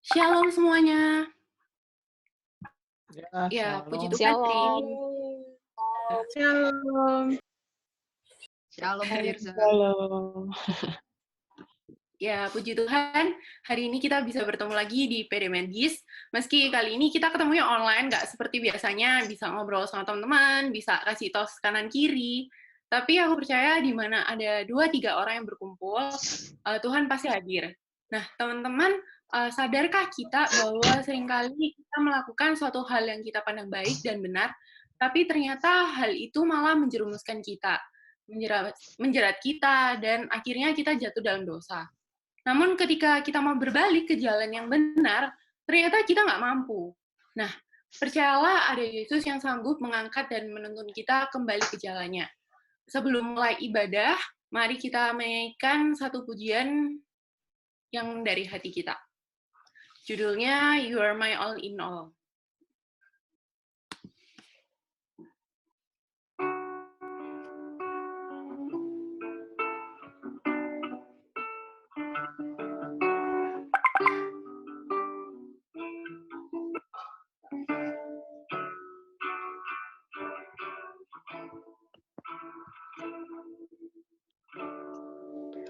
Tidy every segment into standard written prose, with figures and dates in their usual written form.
Shalom semuanya. Ya, Ya, puji shalom. Tuhan hari Shalom. ini Shalom. Shalom pemirsa. Shalom. ya, puji Tuhan hari ini kita bisa bertemu lagi di PD Medis. Meski kali ini kita ketemunya online, nggak seperti biasanya bisa ngobrol sama teman-teman, bisa kasih tos kanan kiri. Tapi aku percaya di mana ada 2-3 orang yang berkumpul, Tuhan pasti hadir. Nah, teman-teman, sadarkah kita bahwa seringkali kita melakukan suatu hal yang kita pandang baik dan benar, tapi ternyata hal itu malah menjerumuskan kita, menjerat kita, dan akhirnya kita jatuh dalam dosa. Namun ketika kita mau berbalik ke jalan yang benar, ternyata kita nggak mampu. Nah, percayalah ada Yesus yang sanggup mengangkat dan menuntun kita kembali ke jalannya. Sebelum mulai ibadah, mari kita menyanyikan satu pujian yang dari hati kita. Judulnya You Are My All in All.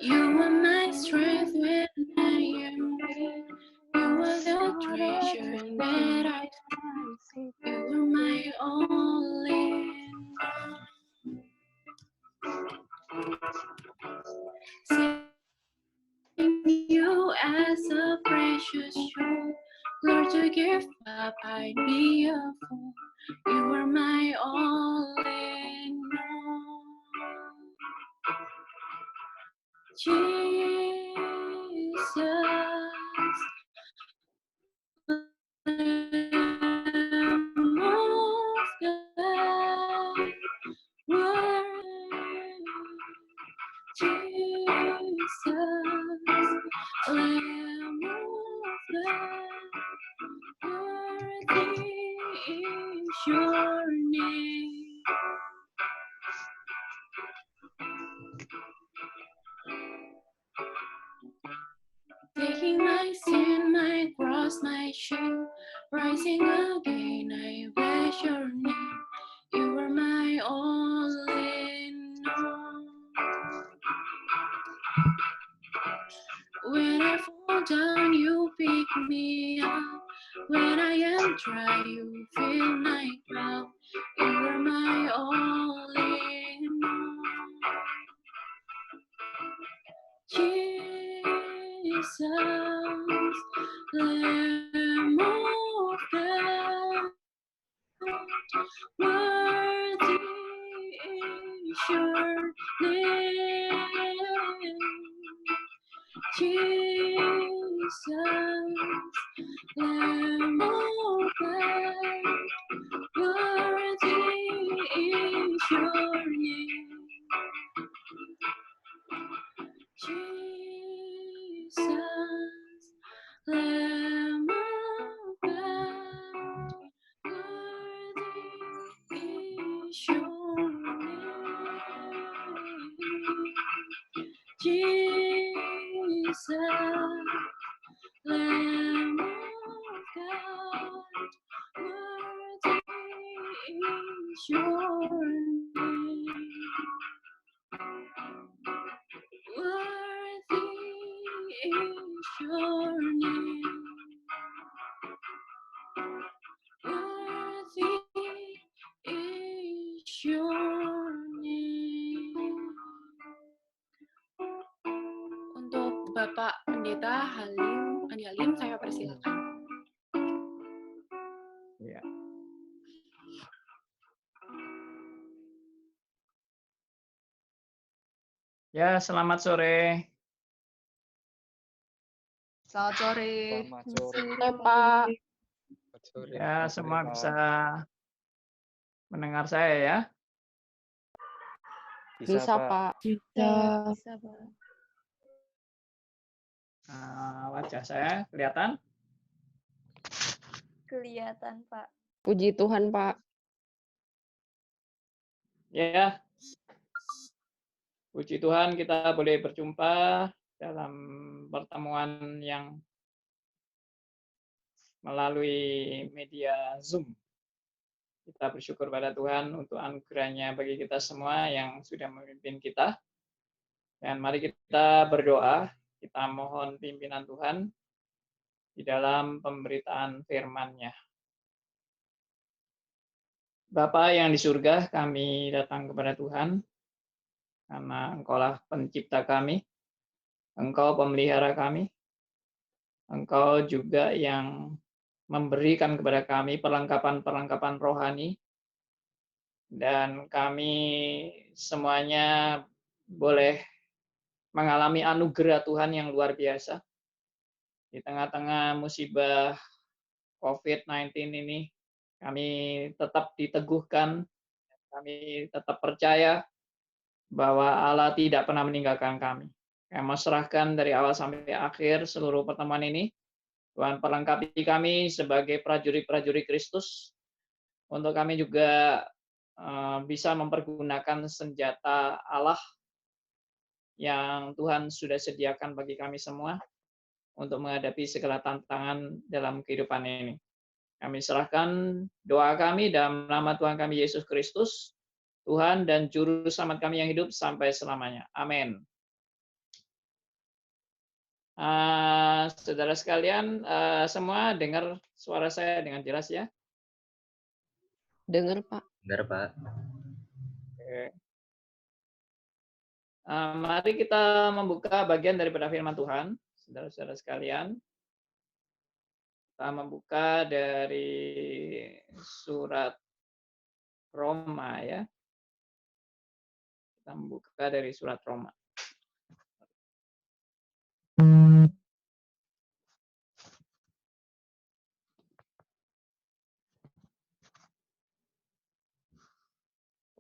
You are my strength when I am weak. You are the treasure that I seek. You are my all in all. Seeing you as a precious jewel, Lord, to give up I'd be a fool. You are my all in all. Jesus, Lamb of God, worthy. Jesus, Lamb of God, worthy is your name. Taking my sin, my cross, my shame, rising again, I bless your name. You are my all in all. When I fall down, you pick me up. When I am dry, you fill my cup. You are my all in all. Jesus, Lamb of God, worthy is your name. Jesus, Lamb of God, worthy is your name. Jesus, Lamb of God, worthy is your name. Jesus, Lamb of God, worthy is your name. Worthy is your name. Worthy is your name. Untuk Bapak Pendeta Halim, Andi Halim, saya persilakan. Ya. Ya, selamat sore. Selamat sore. Selamat sore. Pak. Selamat sore. Ya, Selamat semua sore, Pak. bisa mendengar saya ya. Bisa, Pak. Bisa. Bisa, Pak. Wajah saya kelihatan? Kelihatan, Pak. Puji Tuhan, Pak. Ya. Puji Tuhan kita boleh berjumpa dalam pertemuan yang melalui media Zoom. Kita bersyukur pada Tuhan untuk anugerahnya bagi kita semua yang sudah memimpin kita. Dan mari kita berdoa, kita mohon pimpinan Tuhan di dalam pemberitaan firman-Nya. Bapa yang di surga, kami datang kepada Tuhan, karena Engkaulah pencipta kami, Engkau pemelihara kami, Engkau juga yang memberikan kepada kami perlengkapan-perlengkapan rohani, dan kami semuanya boleh mengalami anugerah Tuhan yang luar biasa. Di tengah-tengah musibah COVID-19 ini, kami tetap diteguhkan, kami tetap percaya bahwa Allah tidak pernah meninggalkan kami. Kami mau serahkan dari awal sampai akhir seluruh pertemuan ini. Tuhan perlengkapi kami sebagai prajurit-prajurit Kristus, untuk kami juga bisa mempergunakan senjata Allah yang Tuhan sudah sediakan bagi kami semua untuk menghadapi segala tantangan dalam kehidupan ini. Kami serahkan doa kami dalam nama Tuhan kami Yesus Kristus, Tuhan dan Juru Selamat kami yang hidup sampai selamanya. Amin. Saudara sekalian, semua dengar suara saya dengan jelas ya? Dengar, Pak. Benar, Pak. Oke. Mari kita membuka bagian daripada firman Tuhan, saudara-saudara sekalian. Kita membuka dari surat Roma ya. Kita membuka dari surat Roma.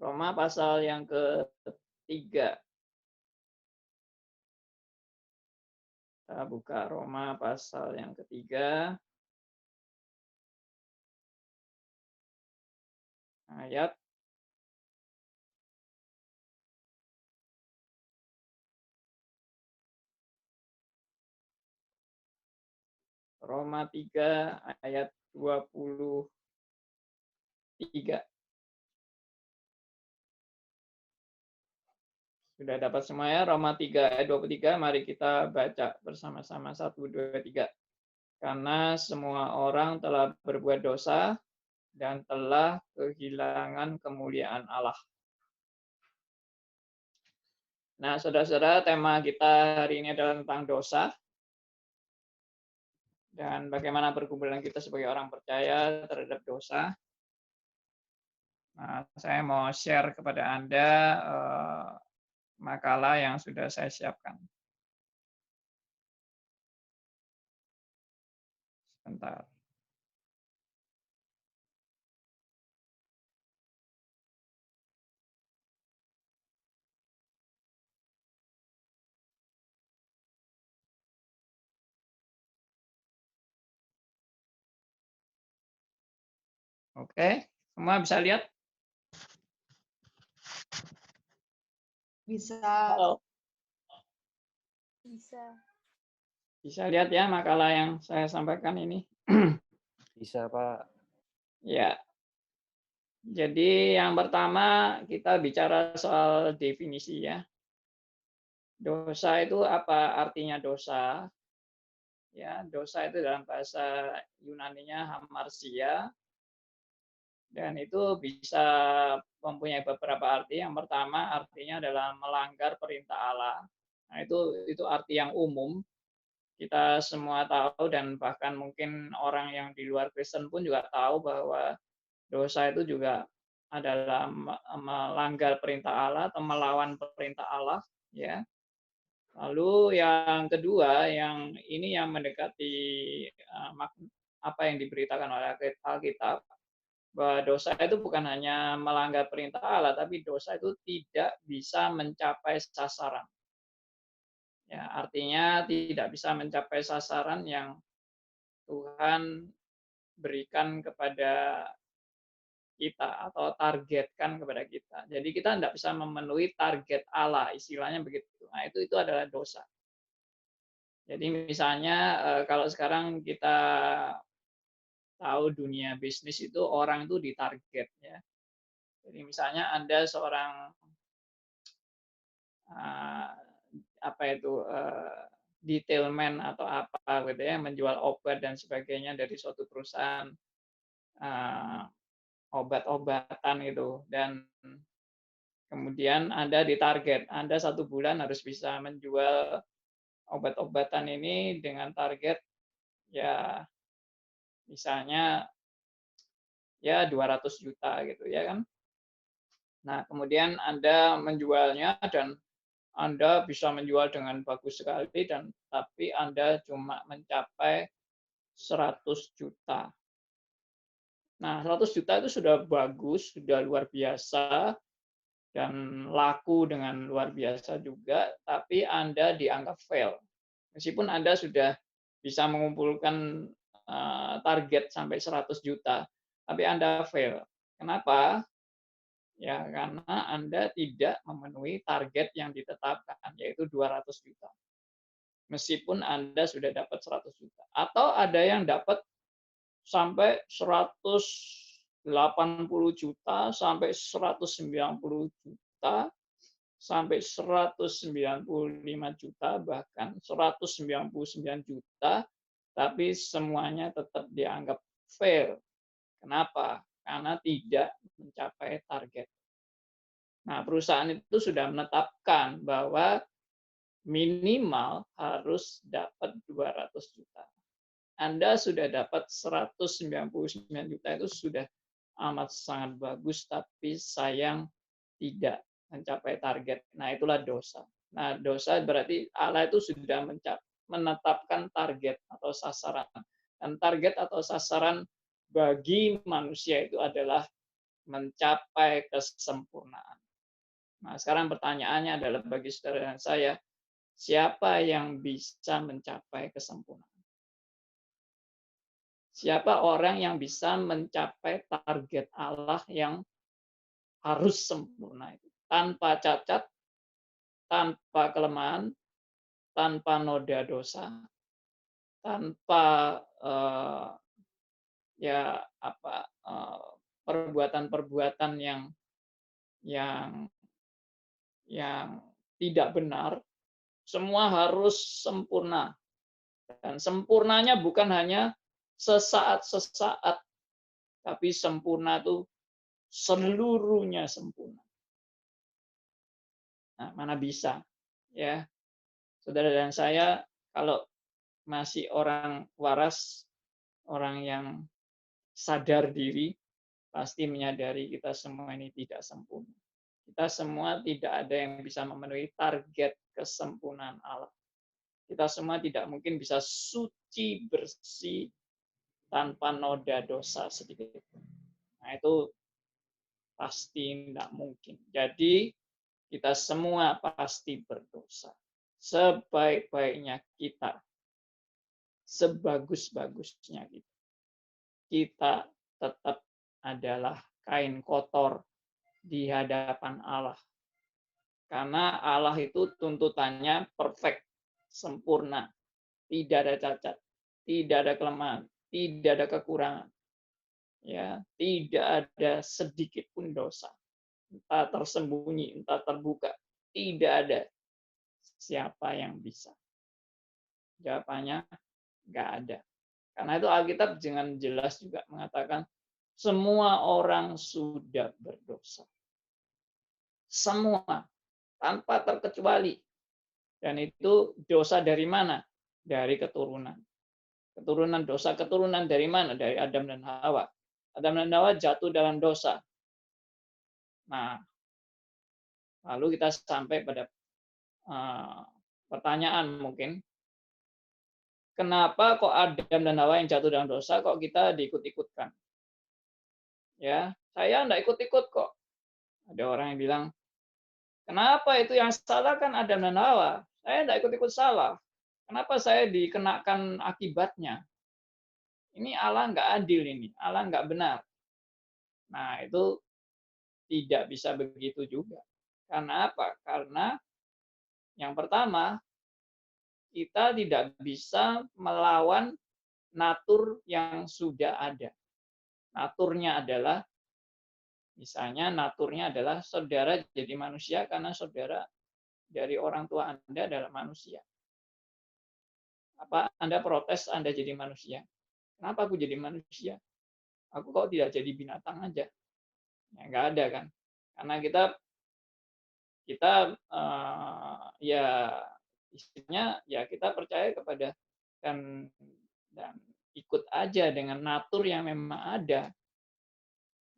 Roma pasal yang ketiga. Kita buka Roma pasal yang ketiga. Ayat Roma 3 ayat 23. Sudah dapat semua ya, Roma 3 ayat 23, mari kita baca bersama-sama 1, 2, 3. Karena semua orang telah berbuat dosa dan telah kehilangan kemuliaan Allah. Nah, saudara-saudara, tema kita hari ini adalah tentang dosa. Dan bagaimana pergumulan kita sebagai orang percaya terhadap dosa. Nah, saya mau share kepada Anda makalah yang sudah saya siapkan. Sebentar. Oke, semua bisa lihat? Bisa. Halo. Bisa. Bisa lihat ya makalah yang saya sampaikan ini? Bisa, Pak. Ya. Jadi yang pertama kita bicara soal definisi ya. Dosa itu apa artinya dosa? Ya, dosa itu dalam bahasa Yunaninya hamarsia. Dan itu bisa mempunyai beberapa arti. Yang pertama artinya adalah melanggar perintah Allah. Nah, itu arti yang umum. Kita semua tahu dan bahkan mungkin orang yang di luar Kristen pun juga tahu bahwa dosa itu juga adalah melanggar perintah Allah atau melawan perintah Allah, ya. Lalu yang kedua, yang ini yang mendekati apa yang diberitakan oleh Alkitab, bahwa dosa itu bukan hanya melanggar perintah Allah, tapi dosa itu tidak bisa mencapai sasaran. Ya, artinya tidak bisa mencapai sasaran yang Tuhan berikan kepada kita atau targetkan kepada kita. Jadi kita tidak bisa memenuhi target Allah, istilahnya begitu. Nah, itu adalah dosa. Jadi misalnya kalau sekarang kita tahu dunia bisnis itu orang itu ditarget ya. Jadi misalnya Anda seorang apa itu detailman atau apa gitu ya, menjual obat dan sebagainya dari suatu perusahaan obat-obatan gitu, dan kemudian Anda ditarget, Anda 1 bulan harus bisa menjual obat-obatan ini dengan target ya misalnya ya 200 juta gitu ya kan. Nah, kemudian Anda menjualnya dan Anda bisa menjual dengan bagus sekali dan tapi Anda cuma mencapai 100 juta. Nah, 100 juta itu sudah bagus, sudah luar biasa dan laku dengan luar biasa juga, tapi Anda dianggap fail. Meskipun Anda sudah bisa mengumpulkan target sampai 100 juta, tapi Anda fail. Kenapa? Ya, karena Anda tidak memenuhi target yang ditetapkan, yaitu 200 juta. Meskipun Anda sudah dapat 100 juta. Atau ada yang dapat sampai 180 juta, sampai 190 juta, sampai 195 juta, bahkan 199 juta, tapi semuanya tetap dianggap fail. Kenapa? Karena tidak mencapai target. Nah, perusahaan itu sudah menetapkan bahwa minimal harus dapat 200 juta. Anda sudah dapat 199 juta itu sudah amat sangat bagus, tapi sayang tidak mencapai target. Nah, itulah dosa. Nah, dosa berarti Allah itu sudah menetapkan target atau sasaran. Dan target atau sasaran bagi manusia itu adalah mencapai kesempurnaan. Nah, sekarang pertanyaannya adalah bagi saudara dan saya, siapa yang bisa mencapai kesempurnaan? Siapa orang yang bisa mencapai target Allah yang harus sempurna itu? Tanpa cacat, tanpa kelemahan, tanpa noda dosa, tanpa perbuatan-perbuatan yang tidak benar, semua harus sempurna. Dan sempurnanya bukan hanya sesaat-sesaat, tapi sempurna itu seluruhnya sempurna. Nah, mana bisa ya, saudara dan saya kalau masih orang waras, orang yang sadar diri, pasti menyadari kita semua ini tidak sempurna. Kita semua tidak ada yang bisa memenuhi target kesempurnaan Allah. Kita semua tidak mungkin bisa suci, bersih, tanpa noda dosa sedikit. Nah, itu pasti tidak mungkin. Jadi, kita semua pasti berdosa. Sebaik-baiknya kita, sebagus-bagusnya kita, kita tetap adalah kain kotor di hadapan Allah. Karena Allah itu tuntutannya perfect, sempurna, tidak ada cacat, tidak ada kelemahan, tidak ada kekurangan. Ya, tidak ada sedikit pun dosa. Entah tersembunyi, entah terbuka, tidak ada. Siapa yang bisa? Jawabannya nggak ada. Karena itu Alkitab dengan jelas juga mengatakan semua orang sudah berdosa. Semua, tanpa terkecuali. Dan itu dosa dari mana? Dari keturunan. Keturunan dosa, keturunan dari mana? Dari Adam dan Hawa. Adam dan Hawa jatuh dalam dosa. Nah, lalu kita sampai pada pertanyaan mungkin, kenapa kok Adam dan Hawa yang jatuh dalam dosa, kok kita diikut-ikutkan? Ya, saya enggak ikut-ikut kok. Ada orang yang bilang, kenapa itu yang salah kan Adam dan Hawa? Saya enggak ikut-ikut salah. Kenapa saya dikenakan akibatnya? Ini Allah enggak adil ini, Allah enggak benar. Nah, itu tidak bisa begitu juga. Karena apa? Karena yang pertama, kita tidak bisa melawan natur yang sudah ada. Naturnya adalah, misalnya naturnya adalah saudara jadi manusia karena saudara dari orang tua Anda adalah manusia. Apa Anda protes Anda jadi manusia? Kenapa aku jadi manusia? Aku kok tidak jadi binatang aja? Ya nggak ada kan? Karena kita ya istilahnya ya kita percaya kepada dan dan ikut aja dengan natur yang memang ada.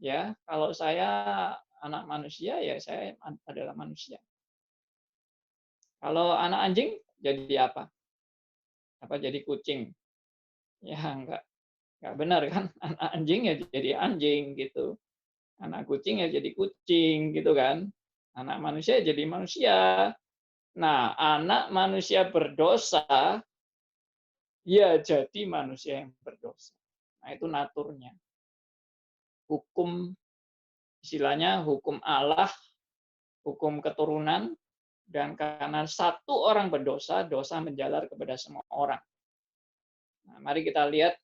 Ya, kalau saya anak manusia ya saya adalah manusia. Kalau anak anjing jadi apa? Apa jadi kucing? Ya enggak benar kan? Anak anjing ya jadi anjing gitu. Anak kucing ya jadi kucing gitu kan. Anak manusia ya jadi manusia. Nah, anak manusia berdosa ya jadi manusia yang berdosa. Nah, itu naturnya. Hukum istilahnya hukum Allah, hukum keturunan, dan karena satu orang berdosa, dosa menjalar kepada semua orang. Nah, mari kita lihat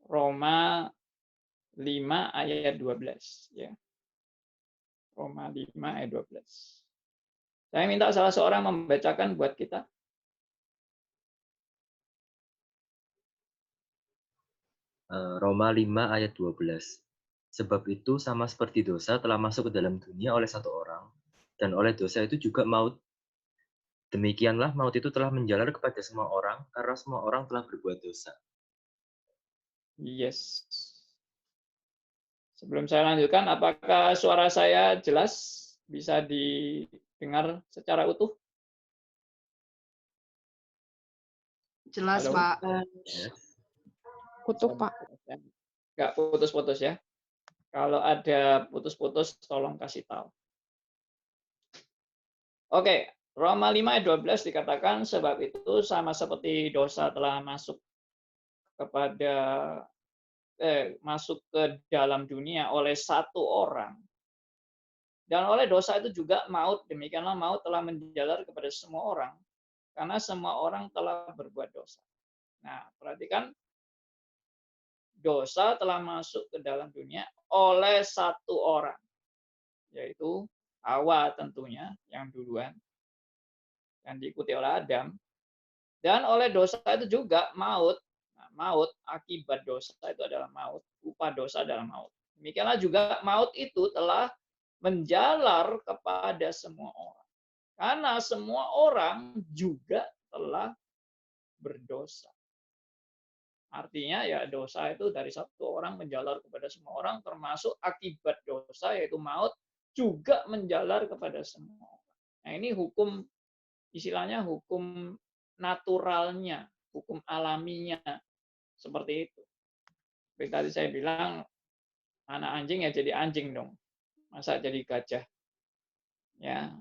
Roma 5 ayat 12 ya. Roma 5 ayat 12. Saya minta salah seorang membacakan buat kita. Roma 5 ayat 12. Sebab itu sama seperti dosa telah masuk ke dalam dunia oleh satu orang, dan oleh dosa itu juga maut. Demikianlah maut itu telah menjalar kepada semua orang, karena semua orang telah berbuat dosa. Yes. Sebelum saya lanjutkan, apakah suara saya jelas? Bisa didengar secara utuh? Jelas, Halo? Pak. Yes. Utuh, Pak. Nggak putus-putus ya. Kalau ada putus-putus, tolong kasih tahu. Oke, Roma 5 ayat 12 dikatakan, sebab itu sama seperti dosa telah masuk masuk ke dalam dunia oleh satu orang, dan oleh dosa itu juga maut, demikianlah maut telah menjalar kepada semua orang, karena semua orang telah berbuat dosa. Nah, perhatikan, dosa telah masuk ke dalam dunia oleh satu orang, yaitu Hawa tentunya, yang duluan, yang diikuti oleh Adam. Dan oleh dosa itu juga maut. Nah, maut, akibat dosa itu adalah maut. Upah dosa adalah maut. Demikianlah juga maut itu telah menjalar kepada semua orang. Karena semua orang juga telah berdosa. Artinya ya dosa itu dari satu orang menjalar kepada semua orang, termasuk akibat dosa yaitu maut juga menjalar kepada semua orang. Nah, ini hukum, istilahnya hukum naturalnya, hukum alaminya seperti itu. Seperti tadi saya bilang, anak anjing ya jadi anjing dong, masa jadi gajah? Ya,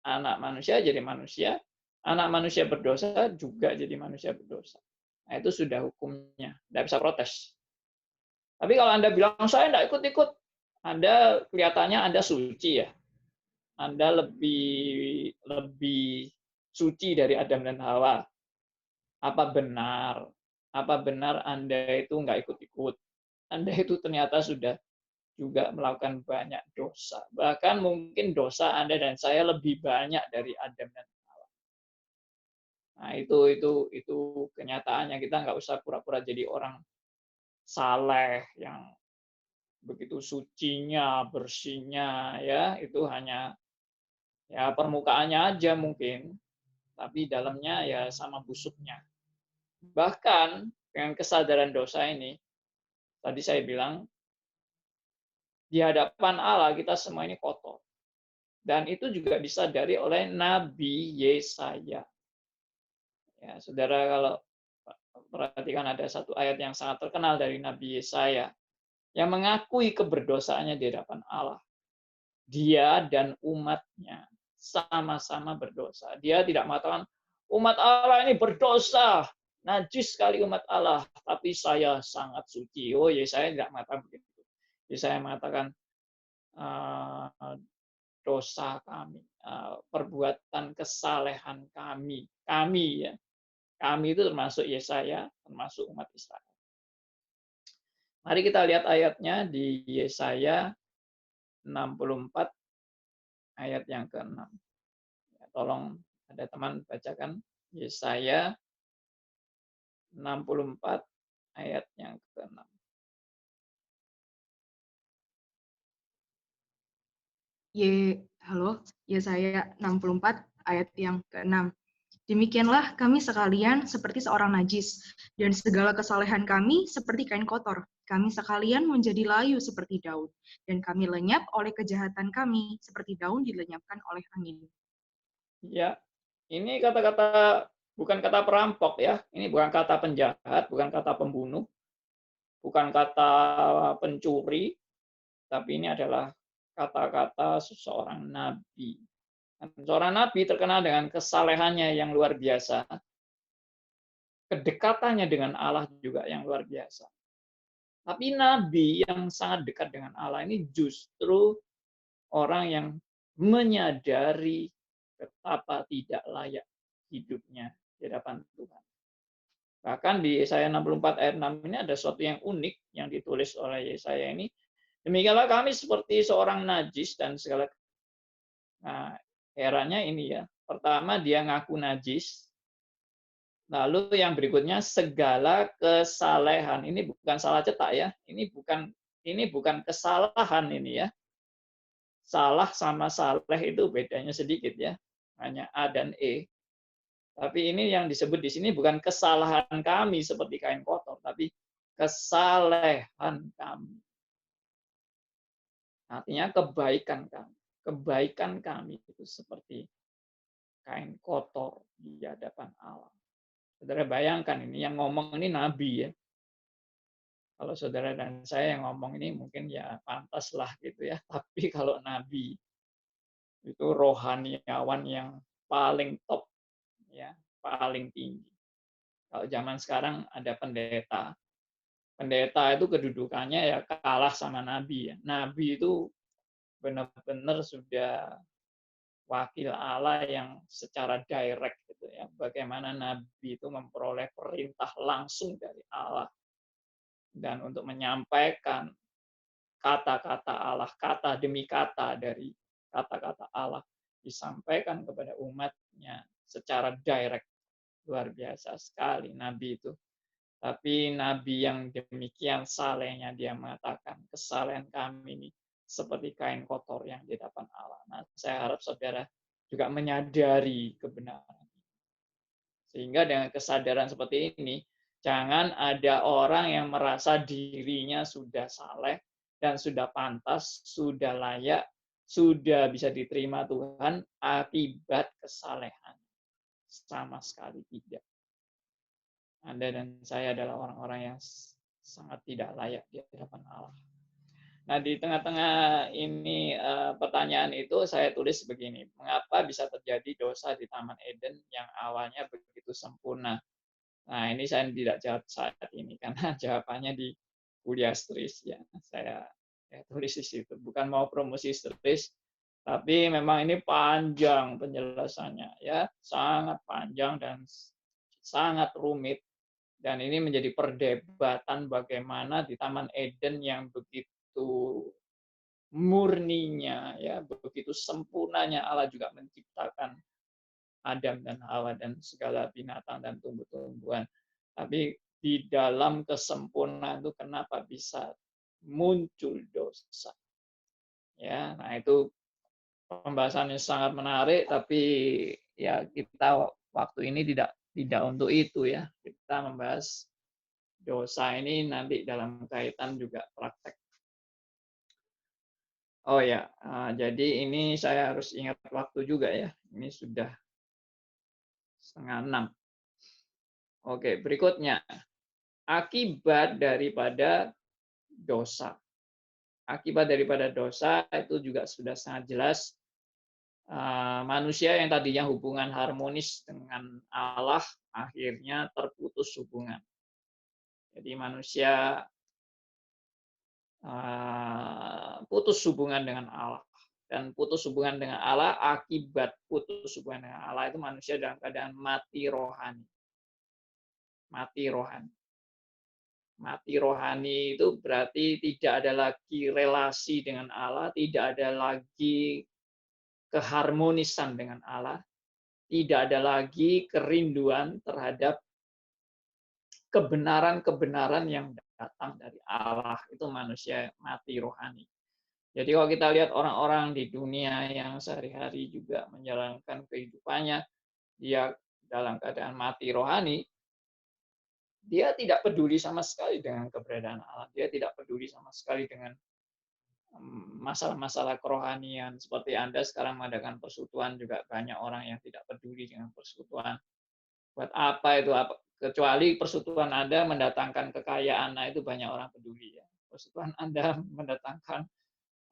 anak manusia jadi manusia, anak manusia berdosa juga jadi manusia berdosa. Nah, itu sudah hukumnya, tidak bisa protes. Tapi kalau Anda bilang saya tidak ikut-ikut, Anda kelihatannya Anda suci ya, Anda lebih suci dari Adam dan Hawa. Apa benar? Apa benar Anda itu nggak ikut-ikut? Anda itu ternyata sudah juga melakukan banyak dosa. Bahkan mungkin dosa Anda dan saya lebih banyak dari Adam dan Hawa. Nah, itu kenyataannya. Kita nggak usah pura-pura jadi orang saleh yang begitu sucinya, bersihnya, ya itu hanya ya permukaannya aja mungkin, tapi dalamnya ya sama busuknya. Bahkan dengan kesadaran dosa ini, tadi saya bilang, di hadapan Allah kita semua ini kotor. Dan itu juga disadari oleh Nabi Yesaya. Ya, saudara kalau perhatikan ada satu ayat yang sangat terkenal dari Nabi Yesaya yang mengakui keberdosaannya di hadapan Allah. Dia dan umatnya sama-sama berdosa. Dia tidak mengatakan, umat Allah ini berdosa, najis sekali umat Allah, tapi saya sangat suci. Oh, Yesaya tidak mengatakan begitu. Yesaya mengatakan, dosa kami, perbuatan kesalehan kami ya, Kami itu termasuk Yesaya, termasuk umat Israel. Mari kita lihat ayatnya di Yesaya 64 ayat yang ke-6. Ya, tolong ada teman bacakan Yesaya 64 ayat yang ke-6. Halo, Yesaya 64 ayat yang ke-6. Demikianlah kami sekalian seperti seorang najis, dan segala kesalehan kami seperti kain kotor. Kami sekalian menjadi layu seperti daun, dan kami lenyap oleh kejahatan kami, seperti daun dilenyapkan oleh angin. Ya, ini kata-kata bukan kata perampok ya, ini bukan kata penjahat, bukan kata pembunuh, bukan kata pencuri, tapi ini adalah kata-kata seseorang nabi. Dan seorang nabi terkenal dengan kesalehannya yang luar biasa, kedekatannya dengan Allah juga yang luar biasa. Tapi nabi yang sangat dekat dengan Allah ini justru orang yang menyadari betapa tidak layak hidupnya di hadapan Tuhan. Bahkan di Yesaya 64 ayat 6 ini ada sesuatu yang unik yang ditulis oleh Yesaya ini. Demikianlah kami seperti seorang najis dan segala. Nah, herannya ini ya. Pertama dia ngaku najis. Lalu yang berikutnya segala kesalehan. Ini bukan salah cetak ya. Ini bukan kesalahan ini ya. Salah sama saleh itu bedanya sedikit ya. Hanya A dan E. Tapi ini yang disebut di sini bukan kesalahan kami seperti kain kotor, tapi kesalehan kami. Artinya kebaikan kami. Kebaikan kami itu seperti kain kotor di hadapan Allah. Saudara bayangkan ini, yang ngomong ini nabi ya. Kalau saudara dan saya yang ngomong ini mungkin ya pantas lah gitu ya. Tapi kalau nabi itu rohaniawan yang paling top, ya paling tinggi. Kalau zaman sekarang ada pendeta. Pendeta itu kedudukannya ya kalah sama nabi ya. Nabi itu benar-benar sudah wakil Allah yang secara direct gitu ya. Bagaimana nabi itu memperoleh perintah langsung dari Allah dan untuk menyampaikan kata-kata Allah, kata demi kata dari kata-kata Allah disampaikan kepada umatnya secara direct. Luar biasa sekali nabi itu. Tapi nabi yang demikian salehnya dia mengatakan kesalehan kami ini seperti kain kotor yang di hadapan Allah. Nah, saya harap saudara juga menyadari kebenaran. Sehingga dengan kesadaran seperti ini, jangan ada orang yang merasa dirinya sudah saleh dan sudah pantas, sudah layak, sudah bisa diterima Tuhan akibat kesalehan. Sama sekali tidak. Anda dan saya adalah orang-orang yang sangat tidak layak di hadapan Allah. Nah, di tengah-tengah ini pertanyaan itu saya tulis begini, mengapa bisa terjadi dosa di Taman Eden yang awalnya begitu sempurna? Nah, ini saya tidak jawab saat ini karena jawabannya di kuliah Stris ya. Saya tulis di situ. Bukan mau promosi Stris, tapi memang ini panjang penjelasannya ya, sangat panjang dan sangat rumit. Dan ini menjadi perdebatan bagaimana di Taman Eden yang begitu murninya, ya begitu sempurnanya Allah juga menciptakan Adam dan Hawa dan segala binatang dan tumbuh-tumbuhan. Tapi di dalam kesempurnaan itu kenapa bisa muncul dosa? Ya, nah itu pembahasannya sangat menarik, tapi ya kita waktu ini tidak untuk itu ya. Kita membahas dosa ini nanti dalam kaitan juga praktek. Oh ya, jadi ini saya harus ingat waktu juga ya. Ini sudah 5:30. Oke, berikutnya. Akibat daripada dosa. Akibat daripada dosa itu juga sudah sangat jelas. Manusia yang tadinya hubungan harmonis dengan Allah akhirnya terputus hubungan. Jadi manusia putus hubungan dengan Allah. Dan putus hubungan dengan Allah, akibat putus hubungan dengan Allah itu manusia dalam keadaan mati rohani. mati rohani. Mati rohani itu berarti tidak ada lagi relasi dengan Allah, tidak ada lagi keharmonisan dengan Allah, tidak ada lagi kerinduan terhadap kebenaran-kebenaran yang datang dari Allah. Itu manusia mati rohani. Jadi kalau kita lihat orang-orang di dunia yang sehari-hari juga menjalankan kehidupannya, dia dalam keadaan mati rohani, dia tidak peduli sama sekali dengan keberadaan Allah. Dia tidak peduli sama sekali dengan masalah-masalah kerohanian. Seperti Anda sekarang mengadakan persekutuan, juga banyak orang yang tidak peduli dengan persekutuan. Buat apa itu? Kecuali persekutuan Anda mendatangkan kekayaan, nah itu banyak orang peduli. Ya. Persekutuan Anda mendatangkan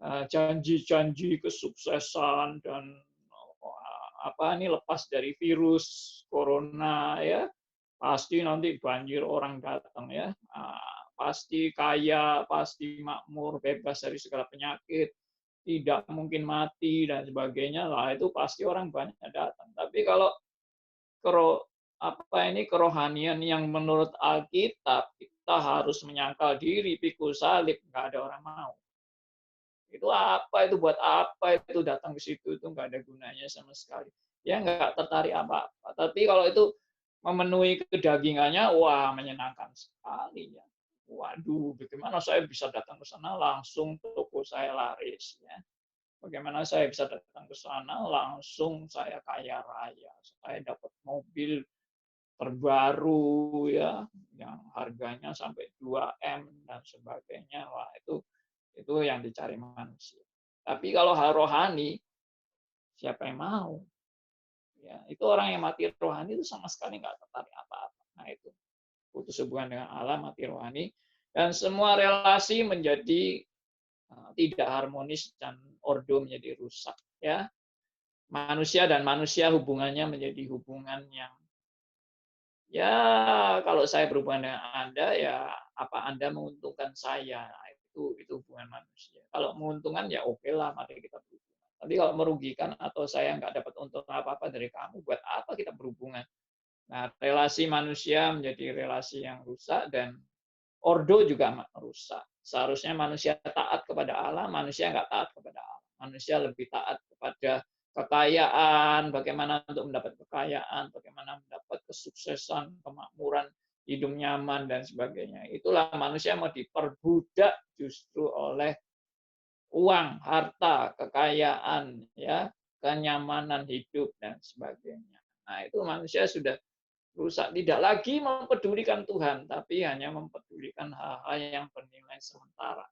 janji-janji kesuksesan dan lepas dari virus corona, ya pasti nanti banjir orang datang, ya pasti kaya, pasti makmur, bebas dari segala penyakit, tidak mungkin mati dan sebagainya lah, itu pasti orang banyak datang. Tapi kalau kerohanian yang menurut Alkitab, kita harus menyangkal diri, pikul salib, nggak ada orang mau. Itu apa itu, buat apa itu datang ke situ, itu nggak ada gunanya sama sekali. Ya nggak tertarik apa-apa. Tapi kalau itu memenuhi kedagingannya, wah menyenangkan sekali ya. Waduh, bagaimana saya bisa datang ke sana langsung toko saya laris ya. Bagaimana saya bisa datang ke sana langsung saya kaya raya, saya dapat mobil terbaru ya, yang harganya sampai 2M dan sebagainya. Wah, itu yang dicari manusia. Tapi kalau hal rohani, siapa yang mau? Ya, itu orang yang mati rohani itu sama sekali nggak tertarik apa-apa. Nah itu putus hubungan dengan Allah, mati rohani, dan semua relasi menjadi tidak harmonis dan ordo menjadi rusak. Ya, manusia dan manusia hubungannya menjadi hubungan yang ya kalau saya berhubungan dengan Anda ya apa Anda menguntungkan saya. Nah, itu hubungan manusia. Kalau menguntungkan ya oke lah, mari kita berhubungan. Tapi kalau merugikan atau saya nggak dapat untung apa-apa dari kamu, buat apa kita berhubungan? Nah, relasi manusia menjadi relasi yang rusak dan ordo juga rusak. Seharusnya manusia taat kepada Allah, manusia nggak taat kepada Allah. Manusia lebih taat kepada kekayaan, bagaimana untuk mendapat kekayaan, bagaimana mendapat kesuksesan, kemakmuran, hidup nyaman, dan sebagainya. Itulah manusia mau diperbudak justru oleh uang, harta, kekayaan, ya, kenyamanan hidup, dan sebagainya. Nah, itu manusia sudah rusak, tidak lagi mempedulikan Tuhan, tapi hanya mempedulikan hal-hal yang bernilai sementara.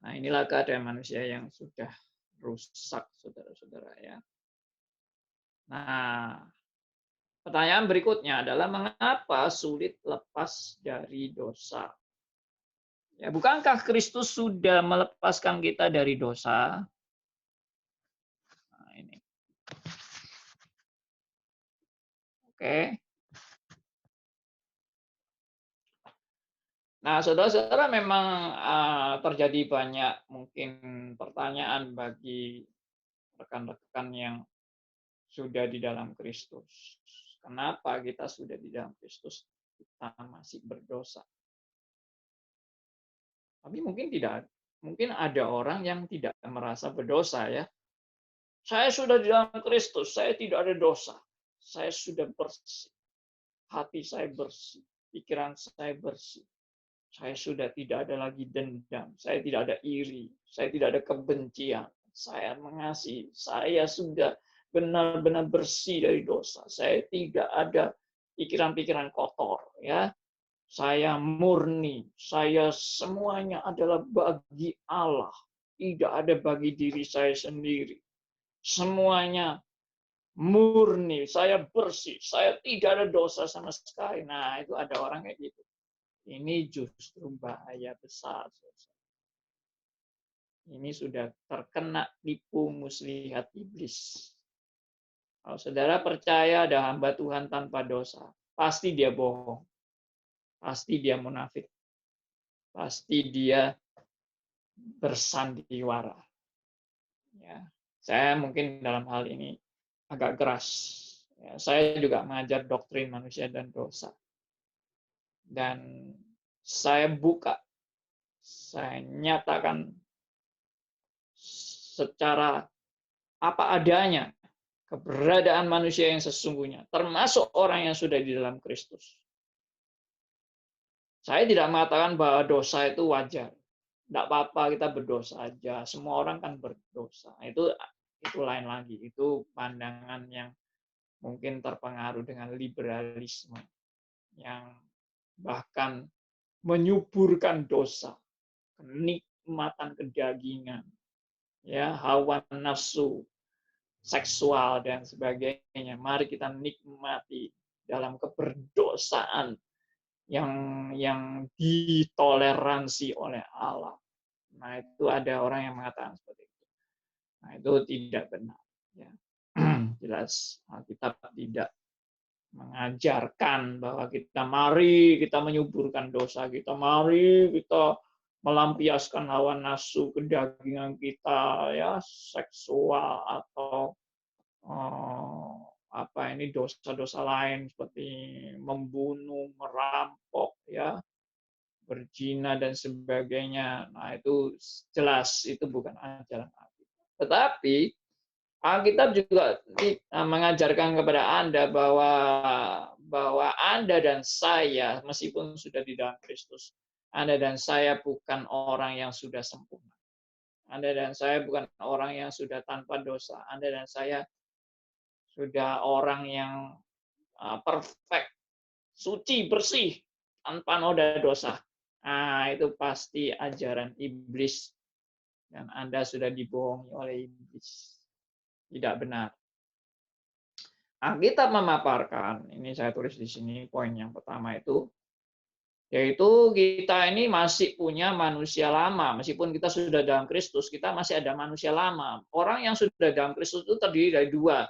Nah, inilah keadaan manusia yang sudah rusak, saudara-saudara ya. Nah, pertanyaan berikutnya adalah mengapa sulit lepas dari dosa? Ya, bukankah Kristus sudah melepaskan kita dari dosa? Nah, ini. Oke. Nah, saudara-saudara, memang terjadi banyak mungkin pertanyaan bagi rekan-rekan yang sudah di dalam Kristus. Kenapa kita sudah di dalam Kristus, kita masih berdosa? Tapi mungkin ada orang yang tidak merasa berdosa ya. Saya sudah di dalam Kristus, saya tidak ada dosa. Saya sudah bersih. Hati saya bersih, pikiran saya bersih. Saya sudah tidak ada lagi dendam, saya tidak ada iri, saya tidak ada kebencian, saya mengasihi, saya sudah benar-benar bersih dari dosa, saya tidak ada pikiran-pikiran kotor, ya, saya murni, saya semuanya adalah bagi Allah, tidak ada bagi diri saya sendiri, semuanya murni, saya bersih, saya tidak ada dosa sama sekali. Nah, itu ada orang kayak gitu. Ini justru bahaya besar. Ini sudah terkena tipu muslihat iblis. Kalau saudara percaya ada hamba Tuhan tanpa dosa, pasti dia bohong. Pasti dia munafik. Pasti dia bersandiwara. Ya, saya mungkin dalam hal ini agak keras. Ya, saya juga mengajar doktrin manusia dan dosa. Dan saya buka, saya nyatakan secara apa adanya keberadaan manusia yang sesungguhnya, termasuk orang yang sudah di dalam Kristus. Saya tidak mengatakan bahwa dosa itu wajar. Tidak apa-apa kita berdosa aja. Semua orang kan berdosa. Itu lain lagi. Itu pandangan yang mungkin terpengaruh dengan liberalisme yang bahkan menyuburkan dosa, kenikmatan kedagingan, ya, hawa nafsu seksual dan sebagainya. Mari kita nikmati dalam keberdosaan yang ditoleransi oleh Allah. Nah, itu ada orang yang mengatakan seperti itu. Nah, itu tidak benar. Ya. Jelas Alkitab tidak mengajarkan bahwa mari kita menyuburkan dosa kita, mari kita melampiaskan hawa nafsu kedagingan kita, ya, seksual atau dosa-dosa lain seperti membunuh, merampok, ya, berzina dan sebagainya. Nah, itu jelas itu bukan ajaran Alkitab. Tetapi Alkitab juga mengajarkan kepada Anda bahwa Anda dan saya, meskipun sudah di dalam Kristus, Anda dan saya bukan orang yang sudah sempurna. Anda dan saya bukan orang yang sudah tanpa dosa. Anda dan saya sudah orang yang perfect, suci, bersih, tanpa noda dosa. Nah, itu pasti ajaran iblis. Dan Anda sudah dibohongi oleh iblis. Tidak benar. Alkitab memaparkan, ini saya tulis di sini poin yang pertama itu, yaitu kita ini masih punya manusia lama. Meskipun kita sudah dalam Kristus, kita masih ada manusia lama. Orang yang sudah dalam Kristus itu terdiri dari dua,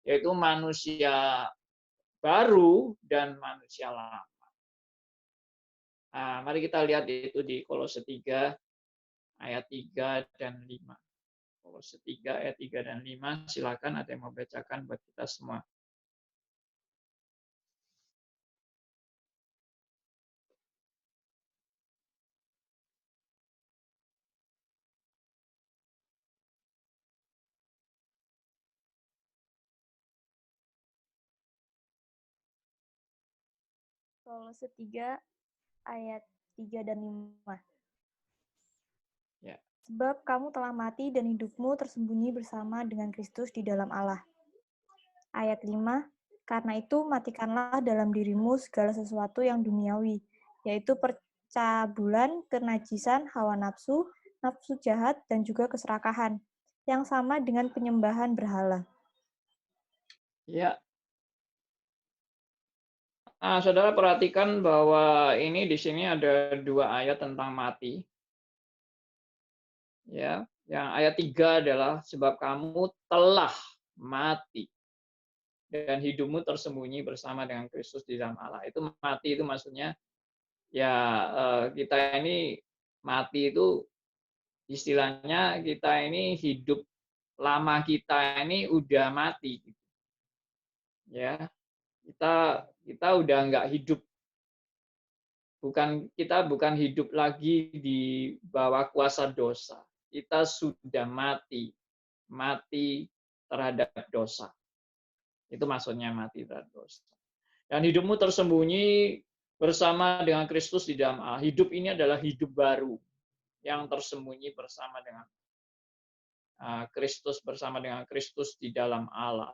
yaitu manusia baru dan manusia lama. Nah, mari kita lihat itu di Kolose 3 ayat 3 dan 5. Kolose 3 ayat 3 dan 5, silakan ada yang mau bacakan buat kita semua. Kolose 3 ayat 3 dan 5. Ya. Sebab kamu telah mati dan hidupmu tersembunyi bersama dengan Kristus di dalam Allah. Ayat 5, karena itu matikanlah dalam dirimu segala sesuatu yang duniawi, yaitu percabulan, kenajisan, hawa nafsu, nafsu jahat, dan juga keserakahan, yang sama dengan penyembahan berhala. Ya. Nah, saudara perhatikan bahwa ini di sini ada dua ayat tentang mati. Ya, yang ayat 3 adalah sebab kamu telah mati dan hidupmu tersembunyi bersama dengan Kristus di dalam Allah. Itu mati itu maksudnya ya kita ini mati itu istilahnya kita ini hidup lama kita ini udah mati. Ya, kita udah nggak hidup. Kita bukan hidup lagi di bawah kuasa dosa. Kita sudah mati terhadap dosa. Itu maksudnya mati terhadap dosa. Dan hidupmu tersembunyi bersama dengan Kristus di dalam Allah. Hidup ini adalah hidup baru yang tersembunyi bersama dengan Kristus, bersama dengan Kristus di dalam Allah.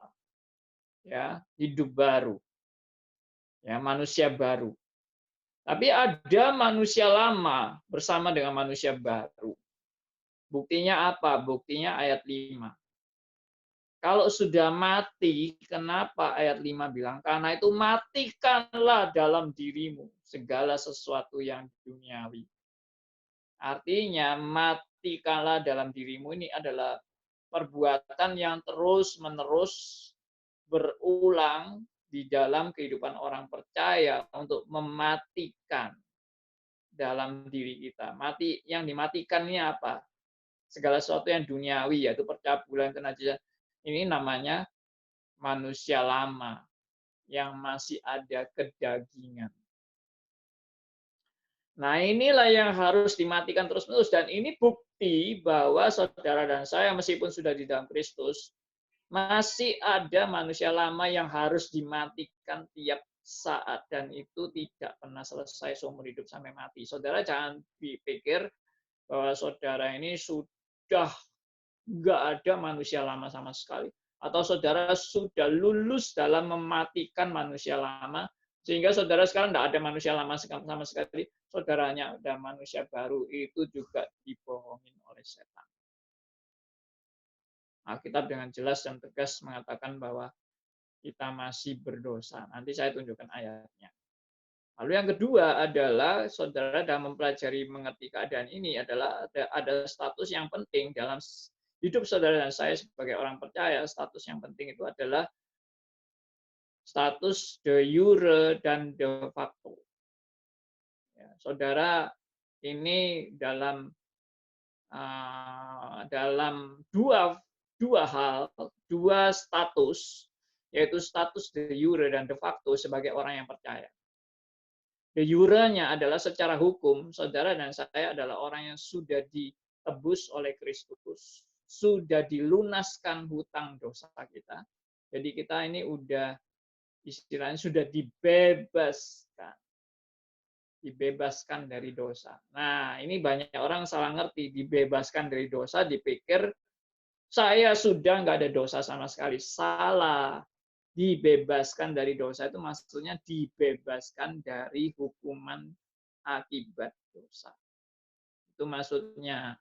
Ya, hidup baru. Ya, manusia baru. Tapi ada manusia lama bersama dengan manusia baru. Buktinya apa? Buktinya ayat 5. Kalau sudah mati, kenapa ayat 5 bilang? Karena itu matikanlah dalam dirimu segala sesuatu yang duniawi. Artinya matikanlah dalam dirimu ini adalah perbuatan yang terus-menerus berulang di dalam kehidupan orang percaya untuk mematikan dalam diri kita. Mati yang dimatikan ini apa? Segala sesuatu yang duniawi, yaitu percabulan, kenajisan. Ini namanya manusia lama yang masih ada kedagingan. Nah, inilah yang harus dimatikan terus-menerus, dan ini bukti bahwa saudara dan saya meskipun sudah di dalam Kristus, masih ada manusia lama yang harus dimatikan tiap saat, dan itu tidak pernah selesai seumur hidup sampai mati. Saudara jangan dipikir bahwa saudara ini sudah nggak ada manusia lama sama sekali, atau saudara sudah lulus dalam mematikan manusia lama, sehingga saudara sekarang tidak ada manusia lama sama sekali, saudaranya ada manusia baru, itu juga dibohongin oleh setan. Alkitab dengan jelas dan tegas mengatakan bahwa kita masih berdosa. Nanti saya tunjukkan ayatnya. Lalu yang kedua adalah saudara dalam mempelajari mengerti keadaan ini adalah ada status yang penting dalam hidup saudara dan saya sebagai orang percaya. Status yang penting itu adalah status de jure dan de facto. Ya, saudara ini dalam dua hal, dua status, yaitu status de jure dan de facto sebagai orang yang percaya. De jure-nya adalah secara hukum, saudara dan saya adalah orang yang sudah ditebus oleh Kristus, sudah dilunaskan hutang dosa kita. Jadi kita ini istilahnya sudah dibebaskan dari dosa. Nah, ini banyak orang salah ngerti, dibebaskan dari dosa, dipikir saya sudah nggak ada dosa sama sekali. Salah. Dibebaskan dari dosa itu maksudnya dibebaskan dari hukuman akibat dosa. Itu maksudnya.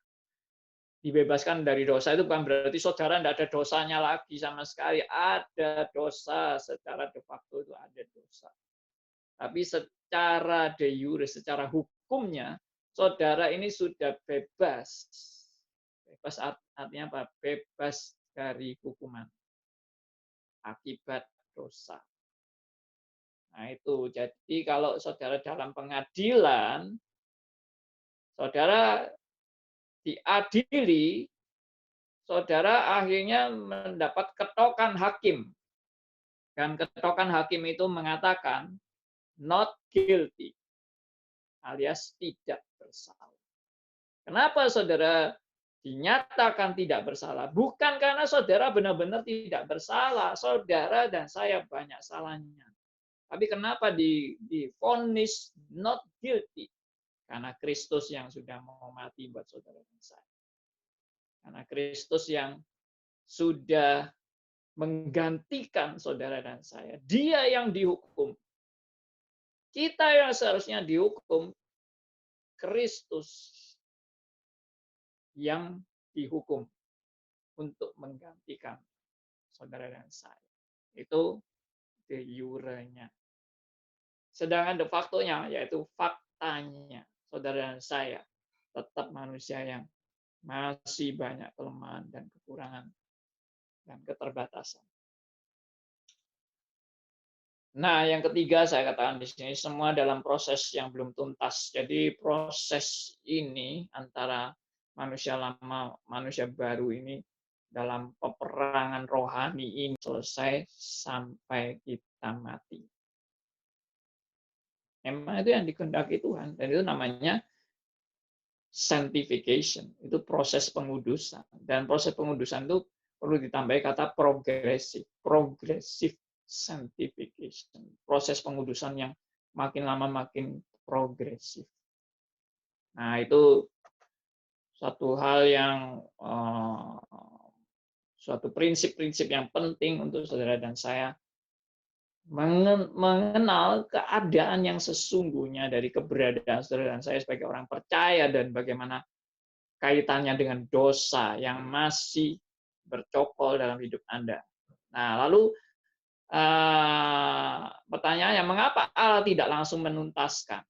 Dibebaskan dari dosa itu bukan berarti saudara tidak ada dosanya lagi sama sekali. Ada dosa, secara de facto itu ada dosa. Tapi secara de jure, secara hukumnya, saudara ini sudah bebas. Bebas artinya apa? Bebas dari hukuman akibat dosa. Nah itu, jadi kalau saudara dalam pengadilan, saudara diadili, saudara akhirnya mendapat ketokan hakim. Dan ketokan hakim itu mengatakan, not guilty, alias tidak bersalah. Kenapa saudara dinyatakan tidak bersalah? Bukan karena saudara benar-benar tidak bersalah. Saudara dan saya banyak salahnya. Tapi kenapa divonis not guilty? Karena Kristus yang sudah mau mati buat saudara dan saya. Karena Kristus yang sudah menggantikan saudara dan saya. Dia yang dihukum. Kita yang seharusnya dihukum, Kristus yang dihukum untuk menggantikan saudara dan saya. Itu de jure-nya. Sedangkan de facto-nya, yaitu faktanya, saudara dan saya tetap manusia yang masih banyak kelemahan dan kekurangan dan keterbatasan. Nah, yang ketiga saya katakan di sini semua dalam proses yang belum tuntas. Jadi proses ini antara manusia lama, manusia baru ini dalam peperangan rohani ini selesai sampai kita mati. Memang itu yang dikehendaki Tuhan, dan itu namanya sanctification, itu proses pengudusan. Dan proses pengudusan itu perlu ditambahi kata progressive sanctification, proses pengudusan yang makin lama makin progresif. Nah, itu suatu hal yang suatu prinsip-prinsip yang penting untuk saudara dan saya mengenal keadaan yang sesungguhnya dari keberadaan saudara dan saya sebagai orang percaya dan bagaimana kaitannya dengan dosa yang masih bercokol dalam hidup Anda. Nah, lalu pertanyaannya, mengapa Allah tidak langsung menuntaskan?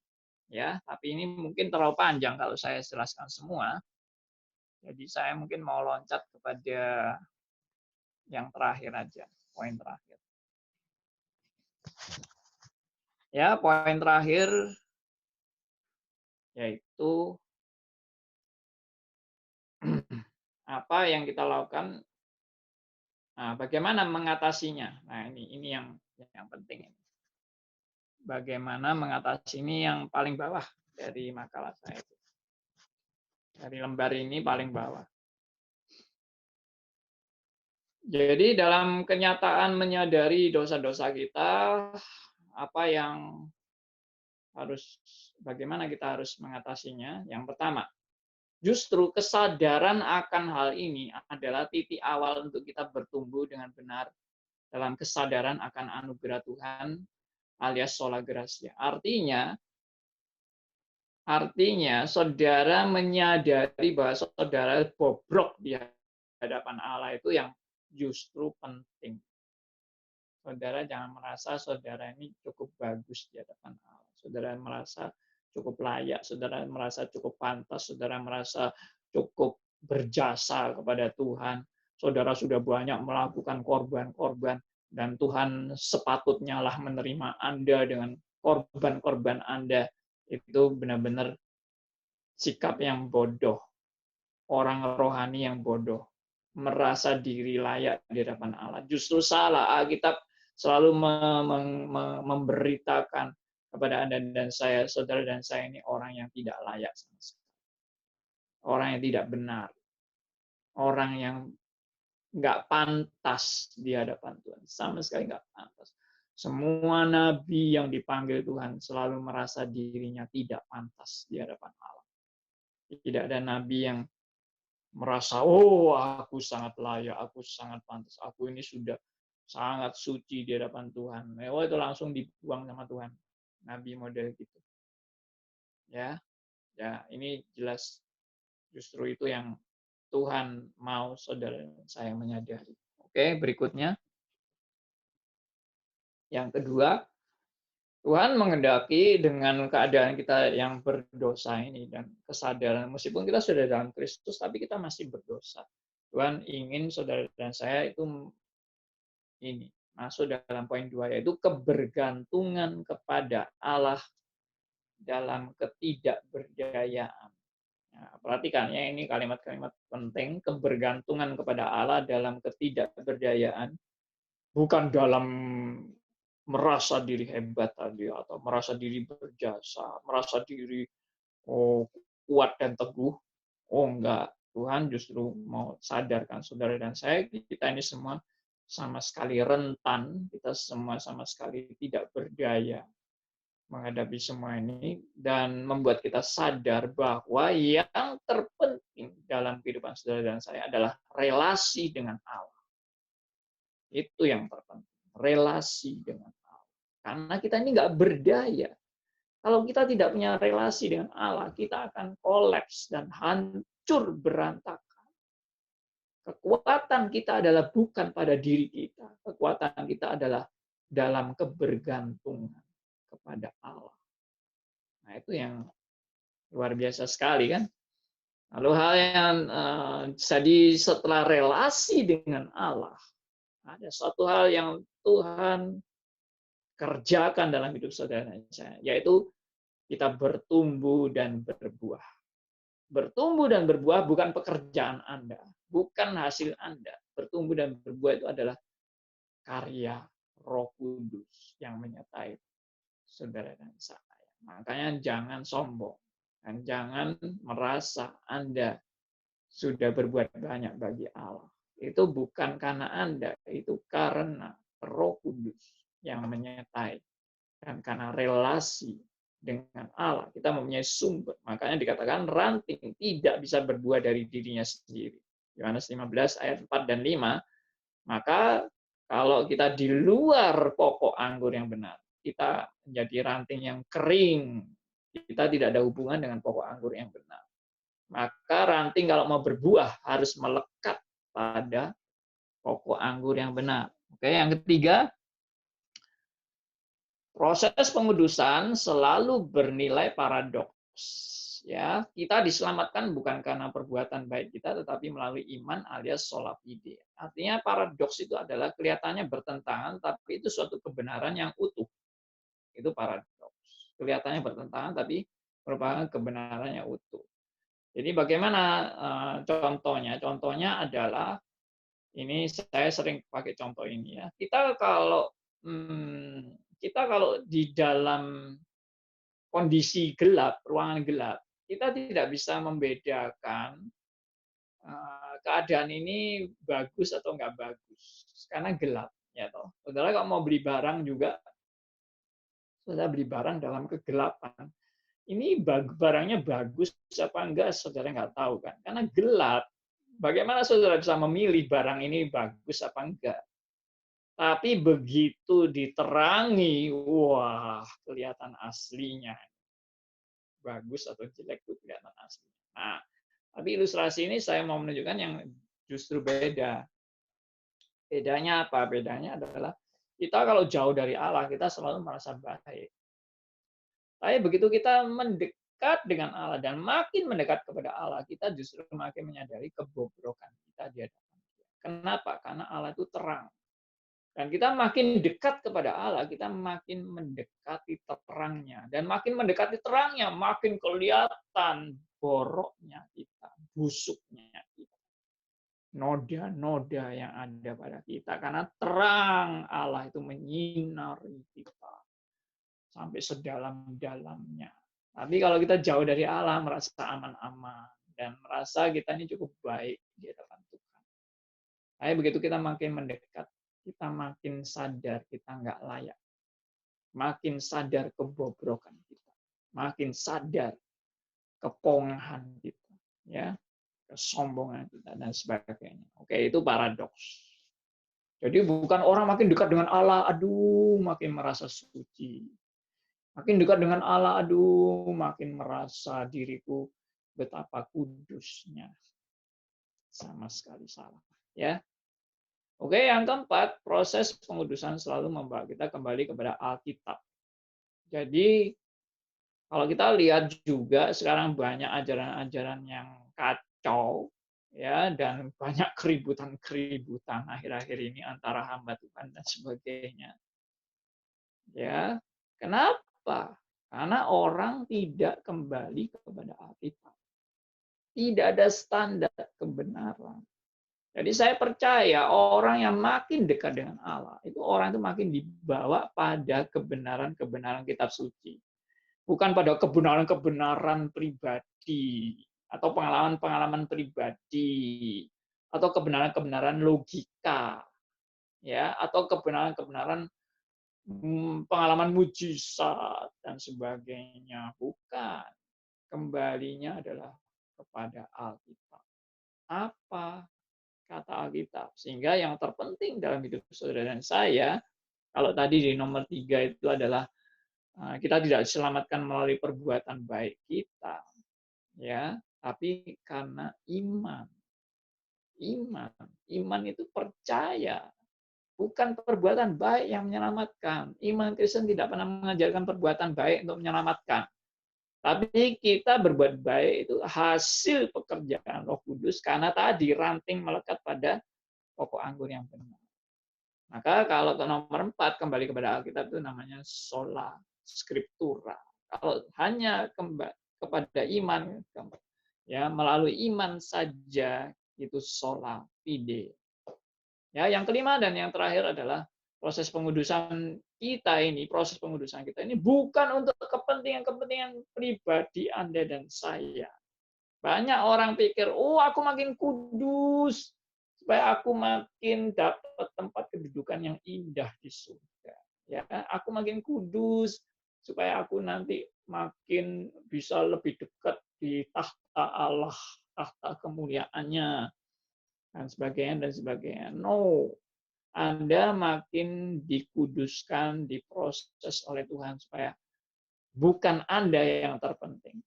Ya, tapi ini mungkin terlalu panjang kalau saya jelaskan semua. Jadi saya mungkin mau loncat kepada yang terakhir aja, poin terakhir. Ya, poin terakhir yaitu apa yang kita lakukan Nah, bagaimana mengatasinya? Nah, ini yang penting. Bagaimana mengatasi ini yang paling bawah dari makalah saya. Dari lembar ini paling bawah. Jadi dalam kenyataan menyadari dosa-dosa kita, bagaimana kita harus mengatasinya? Yang pertama, justru kesadaran akan hal ini adalah titik awal untuk kita bertumbuh dengan benar dalam kesadaran akan anugerah Tuhan alias sola gratia. Artinya saudara menyadari bahwa saudara bobrok di hadapan Allah itu yang justru penting. Saudara jangan merasa saudara ini cukup bagus di hadapan Allah. Saudara merasa cukup layak, saudara merasa cukup pantas, saudara merasa cukup berjasa kepada Tuhan. Saudara sudah banyak melakukan korban-korban, dan Tuhan sepatutnya lah menerima Anda dengan korban-korban Anda. Itu benar-benar sikap yang bodoh. Orang rohani yang bodoh. Merasa diri layak di hadapan Allah. Justru salah. Alkitab selalu memberitakan kepada Anda dan saya, saudara dan saya ini orang yang tidak layak sama sekali. Orang yang tidak benar. Orang yang nggak pantas di hadapan Tuhan. Sama sekali nggak pantas. Semua nabi yang dipanggil Tuhan selalu merasa dirinya tidak pantas di hadapan Allah. Tidak ada nabi yang merasa, oh aku sangat layak, aku sangat pantas, aku ini sudah sangat suci di hadapan Tuhan. Oh itu langsung dibuang sama Tuhan. Nabi model gitu. Ya, ini jelas justru itu yang Tuhan mau saudara saya menyadari. Oke, berikutnya. Yang kedua, Tuhan menghendaki dengan keadaan kita yang berdosa ini dan kesadaran, meskipun kita sudah dalam Kristus, tapi kita masih berdosa. Tuhan ingin saudara dan saya itu ini masuk dalam poin 2, yaitu kebergantungan kepada Allah dalam ketidakberdayaan. Nah, perhatikan ya, ini kalimat-kalimat penting, kebergantungan kepada Allah dalam ketidakberdayaan, bukan dalam merasa diri hebat tadi, atau merasa diri berjasa, merasa diri kuat dan teguh. Oh enggak, Tuhan justru mau sadarkan saudara dan saya, kita ini semua sama sekali rentan, kita semua sama sekali tidak berdaya menghadapi semua ini, dan membuat kita sadar bahwa yang terpenting dalam kehidupan saudara dan saya adalah relasi dengan Allah. Itu yang terpenting, relasi dengan Allah. Karena kita ini nggak berdaya. Kalau kita tidak punya relasi dengan Allah, kita akan kolaps dan hancur berantakan. Kekuatan kita adalah bukan pada diri kita. Kekuatan kita adalah dalam kebergantungan kepada Allah. Nah, itu yang luar biasa sekali kan. Lalu hal yang jadi setelah relasi dengan Allah, ada suatu hal yang Tuhan kerjakan dalam hidup saudara dan saya, yaitu kita bertumbuh dan berbuah. Bertumbuh dan berbuah bukan pekerjaan Anda, bukan hasil Anda. Bertumbuh dan berbuah itu adalah karya Roh Kudus yang menyertai saudara dan saya. Makanya jangan sombong dan jangan merasa Anda sudah berbuat banyak bagi Allah. Itu bukan karena Anda, itu karena Roh Kudus yang menyertai dan karena relasi dengan Allah. Kita mempunyai sumber. Makanya dikatakan ranting tidak bisa berbuah dari dirinya sendiri. Yohanes 15 ayat 4 dan 5. Maka kalau kita di luar pokok anggur yang benar, kita menjadi ranting yang kering. Kita tidak ada hubungan dengan pokok anggur yang benar. Maka ranting kalau mau berbuah harus melekat pada pokok anggur yang benar. Oke, yang ketiga, proses pengudusan selalu bernilai paradoks. Ya, kita diselamatkan bukan karena perbuatan baik kita, tetapi melalui iman alias sola fide. Artinya paradoks itu adalah kelihatannya bertentangan, tapi itu suatu kebenaran yang utuh. Itu paradoks. Kelihatannya bertentangan, tapi merupakan kebenaran yang utuh. Jadi bagaimana contohnya? Contohnya adalah Ini saya sering pakai contoh ini ya. Kita kalau di dalam kondisi gelap, ruangan gelap, kita tidak bisa membedakan keadaan ini bagus atau nggak bagus karena gelap, ya toh. Saudara kalau mau beli barang juga, saudara beli barang dalam kegelapan. Ini barangnya bagus apa enggak, saudara nggak tahu kan, karena gelap. Bagaimana saudara bisa memilih barang ini bagus apa enggak? Tapi begitu diterangi, wah, kelihatan aslinya. Bagus atau jelek itu kelihatan asli. Nah, tapi ilustrasi ini saya mau menunjukkan yang justru beda. Bedanya apa? Bedanya adalah kita kalau jauh dari Allah, kita selalu merasa baik. Tapi begitu kita mendekat dengan Allah dan makin mendekat kepada Allah, kita justru makin menyadari kebobrokan kita di hadapan Dia. Kenapa? Karena Allah itu terang. Dan kita makin dekat kepada Allah, kita makin mendekati terangnya. Dan makin mendekati terangnya, makin kelihatan boroknya kita, busuknya kita. Noda-noda yang ada pada kita. Karena terang Allah itu menyinari kita sampai sedalam-dalamnya. Tapi kalau kita jauh dari Allah, merasa aman-aman. Dan merasa kita ini cukup baik di hadapan Tuhan. Tapi begitu kita makin mendekat, kita makin sadar kita nggak layak. Makin sadar kebobrokan kita. Makin sadar kepongahan kita. Ya, kesombongan kita, dan sebagainya. Oke, itu paradoks. Jadi bukan orang makin dekat dengan Allah, aduh, makin merasa suci. Makin dekat dengan Allah, aduh, makin merasa diriku betapa kudusnya. Sama sekali salah. Ya. Oke, yang keempat, proses pengudusan selalu membawa kita kembali kepada Alkitab. Jadi, kalau kita lihat juga sekarang banyak ajaran-ajaran yang kacau, ya, dan banyak keributan-keributan akhir-akhir ini antara hamba Tuhan dan sebagainya. Ya, kenapa? Karena orang tidak kembali kepada Alkitab. Tidak ada standar kebenaran. Jadi saya percaya orang yang makin dekat dengan Allah, itu orang itu makin dibawa pada kebenaran-kebenaran kitab suci. Bukan pada kebenaran-kebenaran pribadi, atau pengalaman-pengalaman pribadi, atau kebenaran-kebenaran logika, ya, atau kebenaran-kebenaran pengalaman mujizat, dan sebagainya. Bukan. Kembalinya adalah kepada Alkitab. Apa kata Alkitab? Sehingga yang terpenting dalam hidup saudara dan saya, kalau tadi di nomor 3 itu adalah kita tidak diselamatkan melalui perbuatan baik kita, ya, tapi karena iman. Iman itu percaya, bukan perbuatan baik yang menyelamatkan. Iman Kristen tidak pernah mengajarkan perbuatan baik untuk menyelamatkan. Tapi kita berbuat baik itu hasil pekerjaan Roh Kudus karena tadi ranting melekat pada pokok anggur yang benar. Maka kalau ke nomor 4 kembali kepada Alkitab itu namanya sola scriptura. Kalau hanya kepada iman, ya, melalui iman saja itu sola fide. Ya, yang kelima dan yang terakhir adalah proses pengudusan kita ini bukan untuk kepentingan-kepentingan pribadi Anda dan saya. Banyak orang pikir, oh, aku makin kudus supaya aku makin dapat tempat kedudukan yang indah di surga. Ya, aku makin kudus supaya aku nanti makin bisa lebih dekat di tahta Allah, tahta kemuliaannya, dan sebagainya. No. Anda makin dikuduskan, diproses oleh Tuhan supaya bukan Anda yang terpenting,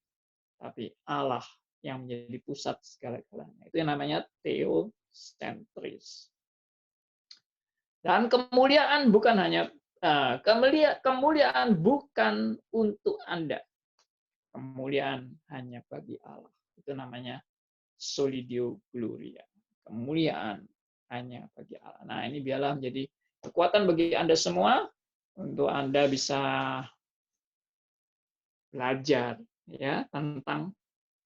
tapi Allah yang menjadi pusat segala-galanya. Itu yang namanya teosentris. Dan kemuliaan bukan hanya kemuliaan bukan untuk Anda. Kemuliaan hanya bagi Allah. Itu namanya solidio gloria. Kemuliaan hanya bagi Allah. Nah, ini biarlah menjadi kekuatan bagi Anda semua untuk Anda bisa belajar, ya, tentang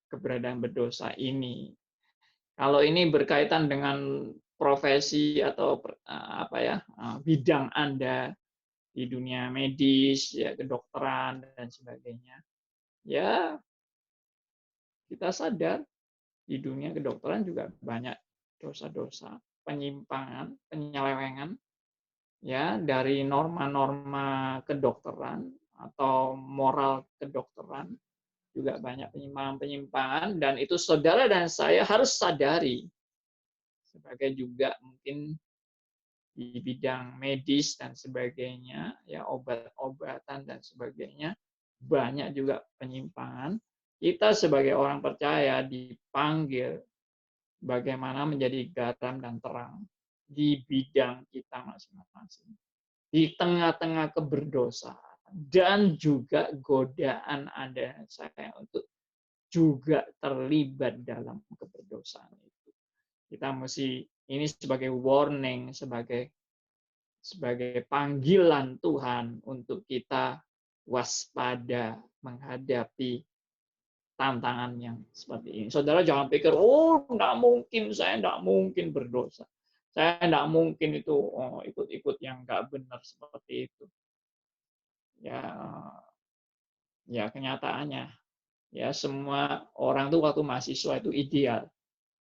keberadaan berdosa ini. Kalau ini berkaitan dengan profesi atau bidang Anda di dunia medis, ya kedokteran dan sebagainya. Ya, kita sadar di dunia kedokteran juga banyak dosa-dosa, penyimpangan, penyelewengan ya dari norma-norma kedokteran atau moral kedokteran, juga banyak penyimpangan-penyimpangan, dan itu saudara dan saya harus sadari sebagai juga mungkin di bidang medis dan sebagainya, ya obat-obatan dan sebagainya, banyak juga penyimpangan. Kita sebagai orang percaya dipanggil bagaimana menjadi garam dan terang di bidang kita masing-masing. Di tengah-tengah keberdosaan dan juga godaan Anda dan saya untuk juga terlibat dalam keberdosaan itu. Kita mesti, ini sebagai warning, sebagai panggilan Tuhan untuk kita waspada menghadapi tantangan yang seperti ini. Saudara jangan pikir, oh enggak mungkin, saya enggak mungkin berdosa. Saya enggak mungkin itu ikut-ikut yang enggak benar seperti itu. Ya kenyataannya, ya semua orang tuh waktu mahasiswa itu ideal.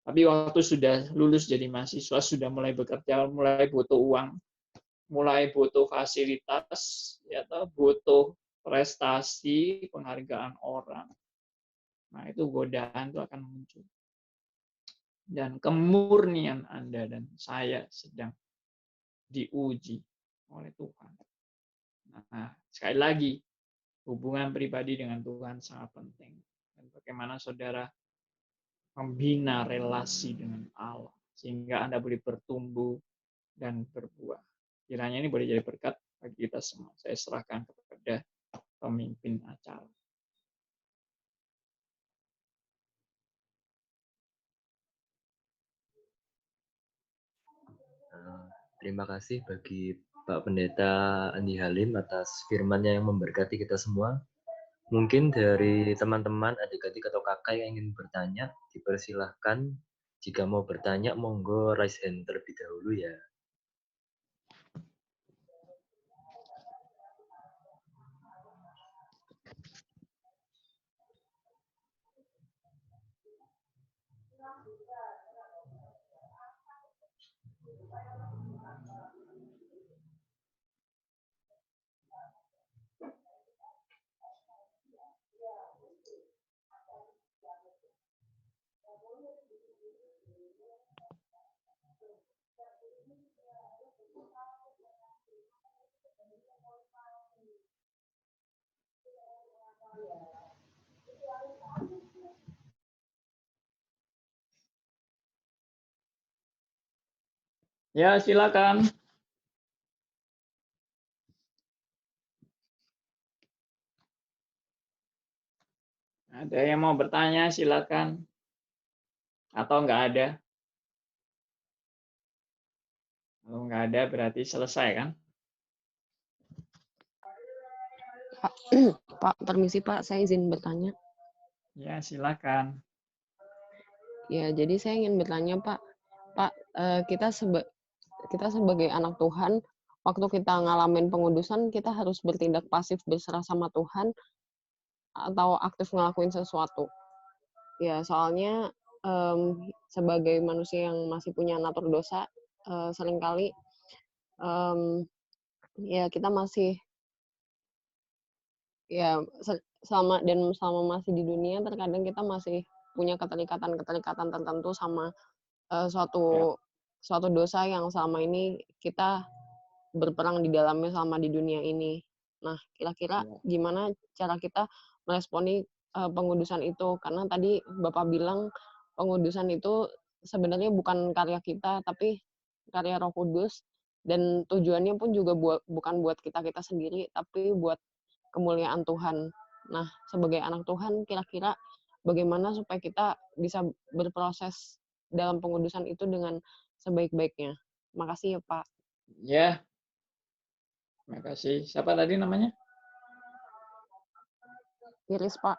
Tapi waktu sudah lulus jadi mahasiswa, sudah mulai bekerja, mulai butuh uang, mulai butuh fasilitas, ya butuh prestasi, penghargaan orang. Nah, itu godaan itu akan muncul. Dan kemurnian Anda dan saya sedang diuji oleh Tuhan. Nah, sekali lagi, hubungan pribadi dengan Tuhan sangat penting. Dan bagaimana saudara membina relasi dengan Allah, sehingga Anda boleh bertumbuh dan berbuah. Kiranya ini boleh jadi berkat bagi kita semua. Saya serahkan kepada pemimpin acara. Terima kasih bagi Pak Pendeta Andi Halim atas firman-Nya yang memberkati kita semua. Mungkin dari teman-teman, adik-adik atau kakak yang ingin bertanya, dipersilahkan. Jika mau bertanya, monggo raise hand terlebih dahulu ya. Ya, silakan. Ada yang mau bertanya, silakan. Atau enggak ada? Kalau enggak ada, berarti selesai, kan? Pak, permisi Pak, saya izin bertanya. Ya, silakan. Ya, jadi saya ingin bertanya Pak. Pak, kita sebagai anak Tuhan, waktu kita ngalamin pengudusan, kita harus bertindak pasif berserah sama Tuhan atau aktif ngelakuin sesuatu. Ya, soalnya sebagai manusia yang masih punya natur dosa, seringkali ya kita masih ya selama masih di dunia, terkadang kita masih punya keterikatan tertentu sama suatu dosa yang selama ini kita berperang di dalamnya selama di dunia ini. Nah, kira-kira gimana cara kita meresponi pengudusan itu? Karena tadi Bapak bilang pengudusan itu sebenarnya bukan karya kita, tapi karya Roh Kudus, dan tujuannya pun juga bukan buat kita sendiri, tapi buat kemuliaan Tuhan. Nah, sebagai anak Tuhan, kira-kira bagaimana supaya kita bisa berproses dalam pengudusan itu dengan sebaik-baiknya? Makasih ya, Pak. Ya, terima kasih. Siapa tadi namanya? Iris, Pak.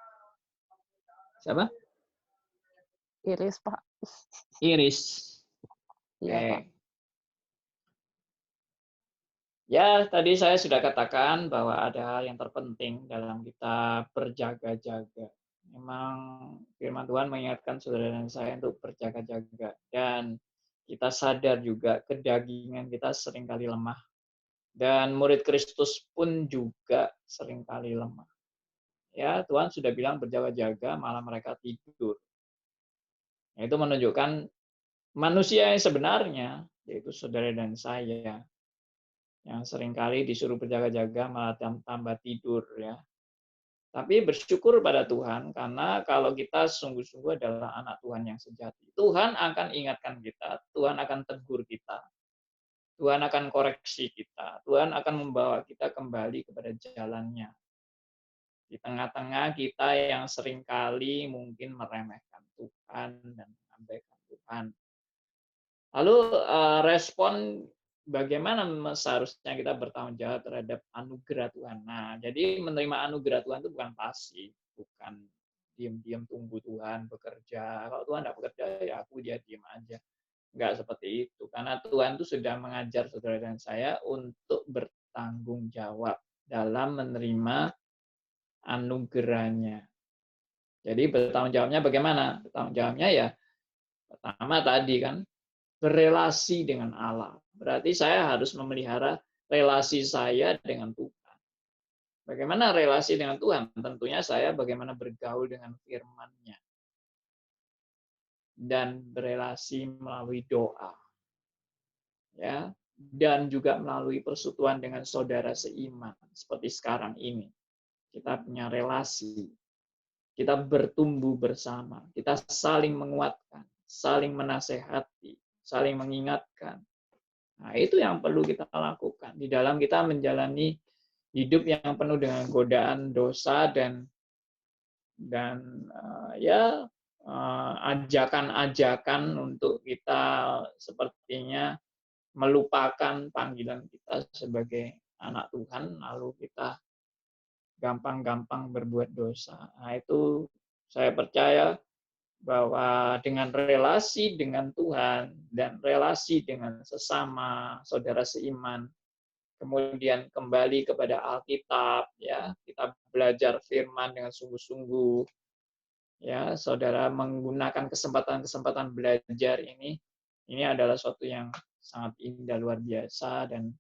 Siapa? Iris, Pak. Iris. Iya, Pak. Ya, tadi saya sudah katakan bahwa ada hal yang terpenting dalam kita berjaga-jaga. Memang firman Tuhan mengingatkan saudara dan saya untuk berjaga-jaga. Dan kita sadar juga kedagingan kita seringkali lemah. Dan murid Kristus pun juga seringkali lemah. Ya, Tuhan sudah bilang berjaga-jaga, malah mereka tidur. Itu menunjukkan manusia yang sebenarnya, yaitu saudara dan saya, yang seringkali disuruh berjaga-jaga malah tambah tidur ya. Tapi bersyukur pada Tuhan karena kalau kita sungguh-sungguh adalah anak Tuhan yang sejati, Tuhan akan ingatkan kita, Tuhan akan tegur kita, Tuhan akan koreksi kita, Tuhan akan membawa kita kembali kepada jalannya. Di tengah-tengah kita yang seringkali mungkin meremehkan Tuhan dan mengabaikan Tuhan. Lalu respon bagaimana seharusnya kita bertanggung jawab terhadap anugerah Tuhan. Nah, jadi menerima anugerah Tuhan itu bukan pasif, bukan diam-diam tunggu Tuhan bekerja. Kalau Tuhan tidak bekerja, ya aku dia diam aja. Enggak seperti itu. Karena Tuhan itu sudah mengajar saudara dan saya untuk bertanggung jawab dalam menerima anugerahnya. Jadi bertanggung jawabnya bagaimana? Bertanggung jawabnya ya pertama tadi kan, berelasi dengan Allah. Berarti saya harus memelihara relasi saya dengan Tuhan. Bagaimana relasi dengan Tuhan? Tentunya saya bagaimana bergaul dengan firman-Nya. Dan berelasi melalui doa. Ya, dan juga melalui persekutuan dengan saudara seiman seperti sekarang ini. Kita punya relasi. Kita bertumbuh bersama. Kita saling menguatkan, saling menasehati, saling mengingatkan. Nah, itu yang perlu kita lakukan di dalam kita menjalani hidup yang penuh dengan godaan dosa dan ajakan-ajakan untuk kita sepertinya melupakan panggilan kita sebagai anak Tuhan, lalu kita gampang-gampang berbuat dosa. Nah, itu saya percaya bahwa dengan relasi dengan Tuhan dan relasi dengan sesama saudara seiman, kemudian kembali kepada Alkitab, ya kita belajar firman dengan sungguh-sungguh, ya saudara menggunakan kesempatan-kesempatan belajar ini adalah suatu yang sangat indah luar biasa dan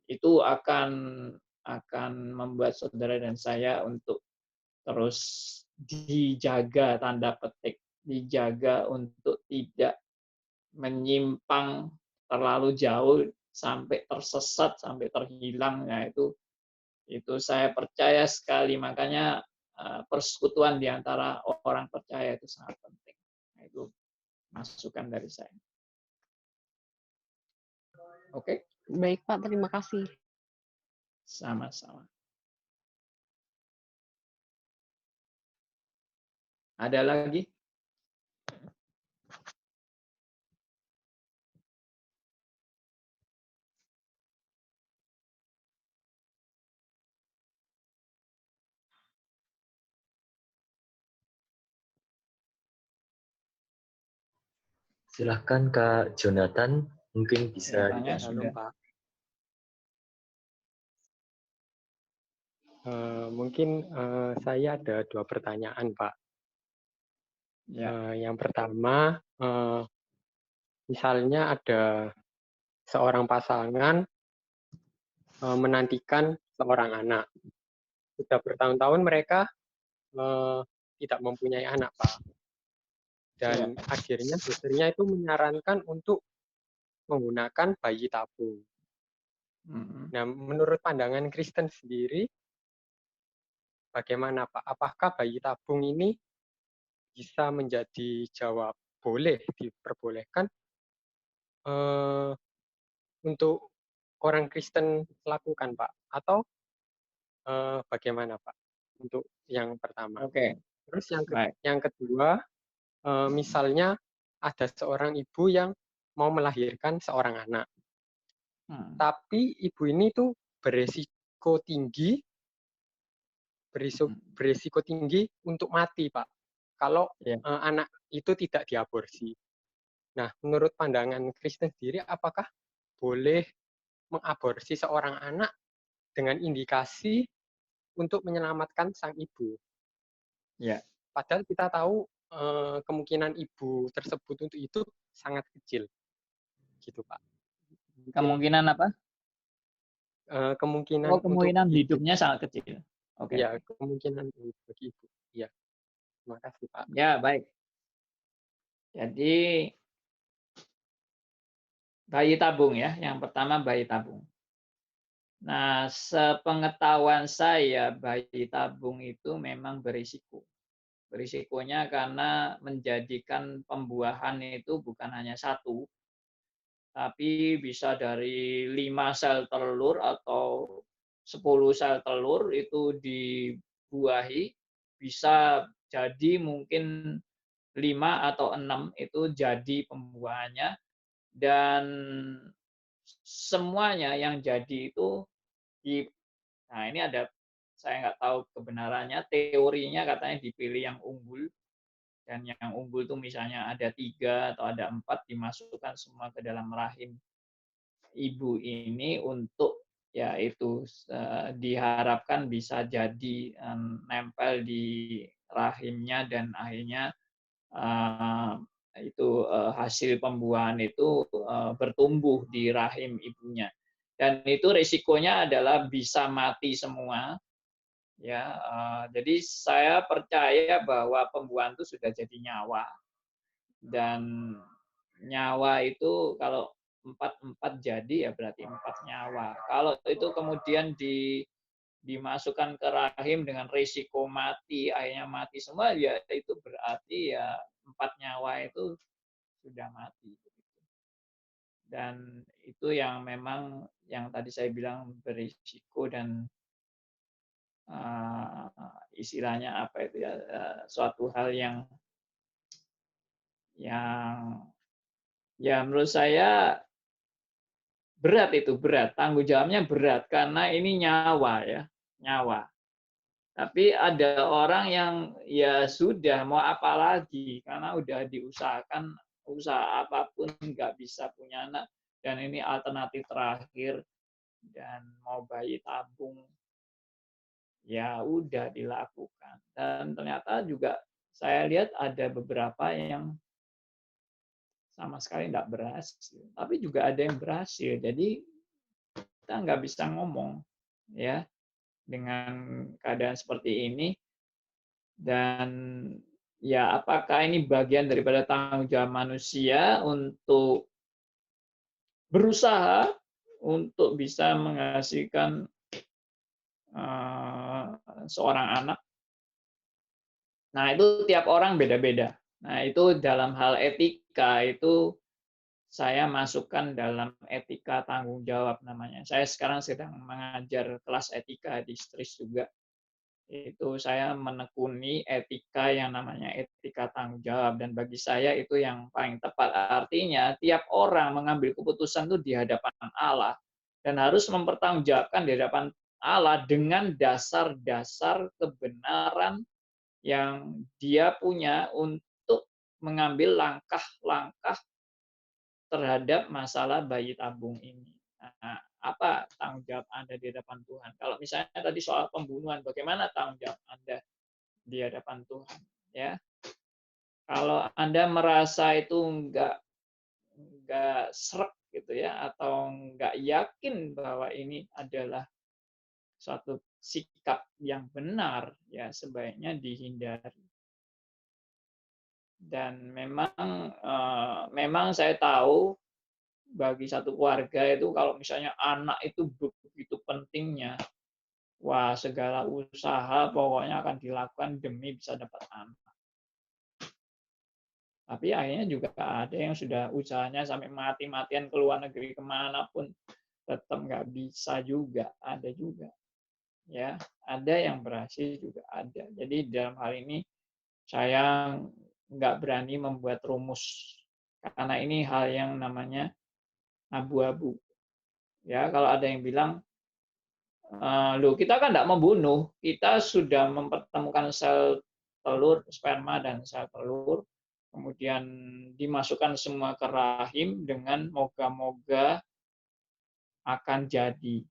itu akan membuat saudara dan saya untuk terus dijaga, tanda petik, dijaga untuk tidak menyimpang terlalu jauh sampai tersesat, sampai terhilang. Nah, itu saya percaya sekali, makanya persekutuan di antara orang percaya itu sangat penting. Nah, itu masukan dari saya. Oke. Baik, Pak. Terima kasih. Sama-sama. Ada lagi? Silahkan Kak Jonathan, mungkin bisa Tanya Halo sudah. Pak. Mungkin saya ada 2 pertanyaan Pak. Ya. Yang pertama, misalnya ada seorang pasangan menantikan seorang anak. Sudah bertahun-tahun mereka tidak mempunyai anak Pak. Dan akhirnya dokternya itu menyarankan untuk menggunakan bayi tabung. Nah, menurut pandangan Kristen sendiri, bagaimana Pak? Apakah bayi tabung ini bisa menjadi jawab boleh, diperbolehkan untuk orang Kristen lakukan Pak? Atau bagaimana Pak? Untuk yang pertama. Oke. Terus yang kedua, misalnya ada seorang ibu yang mau melahirkan seorang anak. Tapi ibu ini tuh beresiko tinggi untuk mati, Pak. Kalau anak itu tidak diaborsi. Nah, menurut pandangan Kristen sendiri, apakah boleh mengaborsi seorang anak dengan indikasi untuk menyelamatkan sang ibu? Ya. Padahal kita tahu kemungkinan ibu tersebut untuk itu sangat kecil, gitu Pak. Mungkin, Kemungkinan apa? kemungkinan Oh, untuk kemungkinan hidup. hidupnya sangat kecil. Oke. Ya, kemungkinan bagi ibu. Ya, terima kasih Pak. Ya, baik. Jadi bayi tabung ya, yang pertama bayi tabung. Nah, sepengetahuan saya bayi tabung itu memang berisiko. Berisikonya karena menjadikan pembuahan itu bukan hanya satu, tapi bisa dari 5 sel telur atau 10 sel telur itu dibuahi, bisa jadi mungkin 5 atau 6 itu jadi pembuahannya, dan semuanya yang jadi itu nah ini ada, saya nggak tahu kebenarannya, teorinya katanya dipilih yang unggul, dan yang unggul itu misalnya ada 3 atau ada 4 dimasukkan semua ke dalam rahim ibu ini untuk ya itu diharapkan bisa jadi nempel di rahimnya dan akhirnya itu hasil pembuahan itu bertumbuh di rahim ibunya, dan itu risikonya adalah bisa mati semua ya. Jadi saya percaya bahwa pembuahan itu sudah jadi nyawa, dan nyawa itu kalau 4 jadi ya berarti 4 nyawa. Kalau itu kemudian dimasukkan ke rahim dengan risiko mati, akhirnya mati semua, ya itu berarti ya 4 nyawa itu sudah mati. Dan itu yang memang yang tadi saya bilang berisiko, dan istilahnya apa itu ya, suatu hal yang ya menurut saya berat, itu berat, tanggung jawabnya berat karena ini nyawa ya, nyawa. Tapi ada orang yang ya sudah mau apa lagi, karena udah diusahakan, usaha apapun nggak bisa punya anak, dan ini alternatif terakhir, dan mau bayi tabung ya udah dilakukan. Dan ternyata juga saya lihat ada beberapa yang sama sekali nggak berhasil, tapi juga ada yang berhasil. Jadi kita nggak bisa ngomong ya dengan keadaan seperti ini. Dan ya apakah ini bagian daripada tanggung jawab manusia untuk berusaha untuk bisa menghasilkan seorang anak. Nah, itu tiap orang beda-beda. Nah, itu dalam hal etika itu saya masukkan dalam etika tanggung jawab namanya. Saya sekarang sedang mengajar kelas etika di STRIS juga. Itu saya menekuni etika yang namanya etika tanggung jawab, dan bagi saya itu yang paling tepat. Artinya tiap orang mengambil keputusan itu di hadapan Allah dan harus mempertanggungjawabkan di hadapan Allah dengan dasar-dasar kebenaran yang dia punya untuk mengambil langkah-langkah terhadap masalah bayi tabung ini. Nah, apa tanggung jawab Anda di hadapan Tuhan? Kalau misalnya tadi soal pembunuhan, bagaimana tanggung jawab Anda di hadapan Tuhan? Ya, kalau Anda merasa itu nggak srek gitu ya, atau nggak yakin bahwa ini adalah suatu sikap yang benar, ya sebaiknya dihindari. Dan memang saya tahu bagi satu keluarga itu kalau misalnya anak itu begitu pentingnya, wah segala usaha pokoknya akan dilakukan demi bisa dapat anak. Tapi akhirnya juga ada yang sudah usahanya sampai mati-matian ke luar negeri kemanapun tetap nggak bisa juga, ada juga. Ya, ada yang berhasil juga ada. Jadi dalam hal ini saya nggak berani membuat rumus karena ini hal yang namanya abu-abu. Ya, kalau ada yang bilang, loh kita kan tidak membunuh, kita sudah mempertemukan sel telur, sperma dan sel telur, kemudian dimasukkan semua ke rahim dengan moga-moga akan jadi.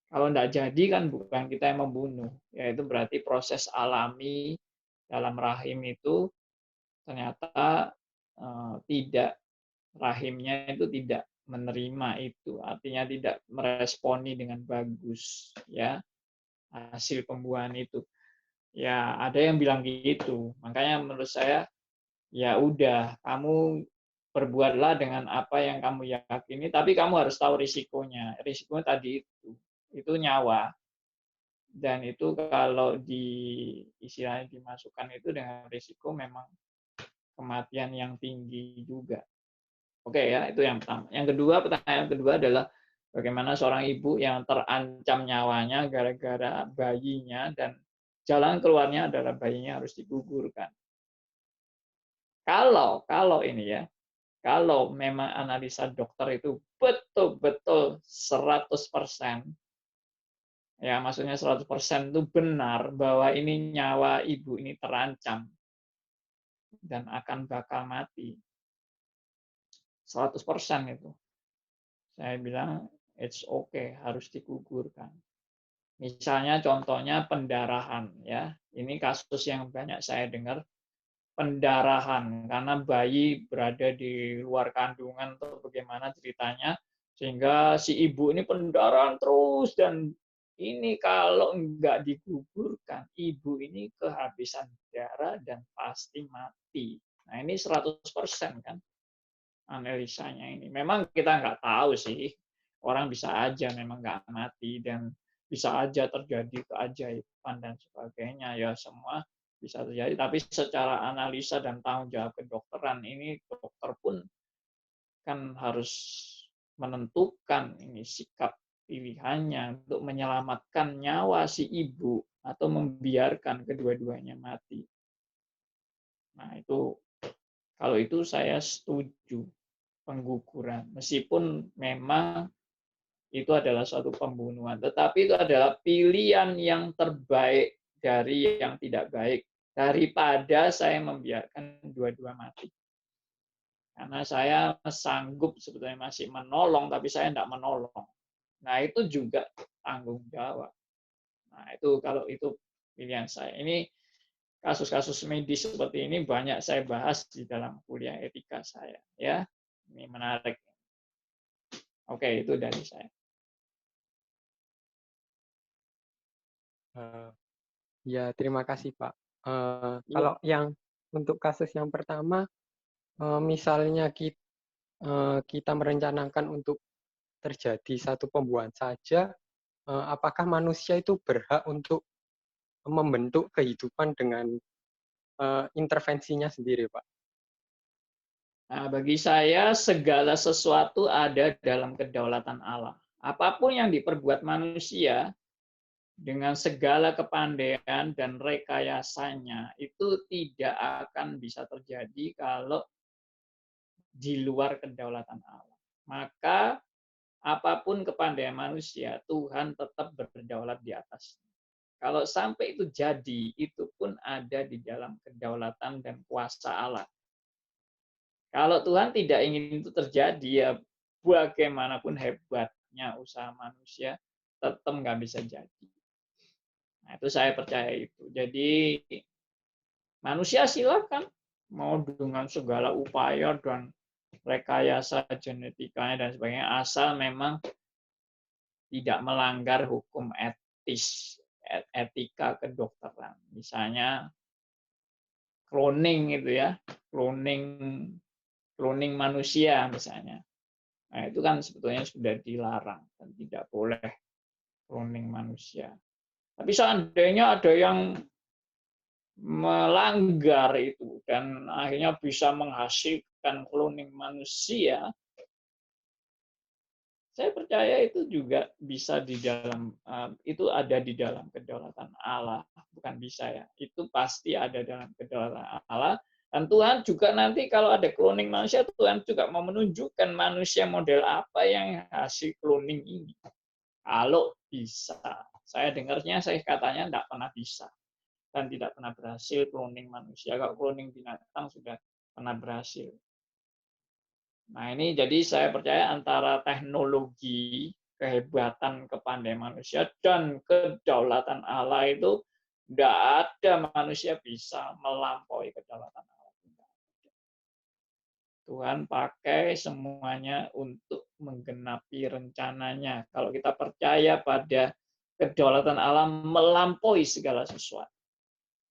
Kalau tidak jadi kan bukan kita yang membunuh, yaitu berarti proses alami dalam rahim itu ternyata tidak, rahimnya itu tidak menerima itu, artinya tidak meresponi dengan bagus ya hasil pembuahan itu. Ya ada yang bilang gitu, makanya menurut saya ya udah kamu perbuatlah dengan apa yang kamu yakini, tapi kamu harus tahu risikonya. Risikonya tadi itu nyawa. Dan itu kalau istilahnya dimasukkan itu dengan risiko memang kematian yang tinggi juga. Oke ya, itu yang pertama. Yang kedua, pertanyaan kedua adalah bagaimana seorang ibu yang terancam nyawanya gara-gara bayinya dan jalan keluarnya adalah bayinya harus digugurkan. Kalau ini ya, kalau memang analisa dokter itu betul-betul 100%, ya maksudnya 100% itu benar bahwa ini nyawa ibu ini terancam dan akan bakal mati. 100% itu. Saya bilang it's okay, harus digugurkan. Misalnya contohnya pendarahan ya. Ini kasus yang banyak saya dengar, pendarahan karena bayi berada di luar kandungan atau bagaimana ceritanya sehingga si ibu ini pendarahan terus, dan ini kalau nggak digugurkan ibu ini kehabisan darah dan pasti mati. Nah ini 100% kan analisanya ini. Memang kita nggak tahu sih, orang bisa aja memang nggak mati dan bisa aja terjadi keajaiban dan sebagainya ya, semua bisa terjadi, tapi secara analisa dan tanggung jawab kedokteran ini dokter pun kan harus menentukan ini sikap pilihannya untuk menyelamatkan nyawa si ibu atau membiarkan kedua-duanya mati. Nah, itu kalau itu saya setuju pengguguran, meskipun memang itu adalah suatu pembunuhan, tetapi itu adalah pilihan yang terbaik dari yang tidak baik, daripada saya membiarkan dua-dua mati. Karena saya sanggup sebetulnya masih menolong, tapi saya tidak menolong. Nah, itu juga tanggung jawab. Nah, itu kalau itu pilihan saya. Ini kasus-kasus medis seperti ini banyak saya bahas di dalam kuliah etika saya. Ya, ini menarik. Oke, itu dari saya. Ya, terima kasih Pak. Kalau yang untuk kasus yang pertama, misalnya kita merencanakan untuk terjadi satu pembuahan saja, apakah manusia itu berhak untuk membentuk kehidupan dengan intervensinya sendiri, Pak? Nah, bagi saya segala sesuatu ada dalam kedaulatan Allah. Apapun yang diperbuat manusia dengan segala kepandaian dan rekayasanya itu tidak akan bisa terjadi kalau di luar kedaulatan Allah. Maka apapun kepandaian manusia, Tuhan tetap berdaulat di atasnya. Kalau sampai itu jadi, itu pun ada di dalam kedaulatan dan kuasa Allah. Kalau Tuhan tidak ingin itu terjadi, ya bagaimanapun hebatnya usaha manusia, tetap nggak bisa jadi. Nah, itu saya percaya itu. Jadi manusia silakan mau dengan segala upaya dan rekayasa genetikanya dan sebagainya, asal memang tidak melanggar hukum etis, etika kedokteran. Misalnya cloning itu ya, cloning manusia misalnya. Nah, itu kan sebetulnya sudah dilarang dan tidak boleh cloning manusia. Tapi seandainya ada yang melanggar itu dan akhirnya bisa menghasilkan cloning manusia, saya percaya itu juga bisa di dalam, itu ada di dalam kedaulatan Allah, bukan bisa ya, itu pasti ada dalam kedaulatan Allah. Dan Tuhan juga nanti kalau ada cloning manusia, Tuhan juga mau menunjukkan manusia model apa yang hasil cloning ini. Kalau bisa, saya dengarnya, saya katanya tidak pernah bisa dan tidak pernah berhasil cloning manusia. Kalau cloning binatang sudah pernah berhasil. Nah, ini jadi saya percaya antara teknologi, kehebatan, kepandaian manusia, dan kedaulatan Allah itu tidak ada manusia bisa melampaui kedaulatan Allah. Tuhan pakai semuanya untuk menggenapi rencananya. Kalau kita percaya pada kedaulatan Allah melampaui segala sesuatu.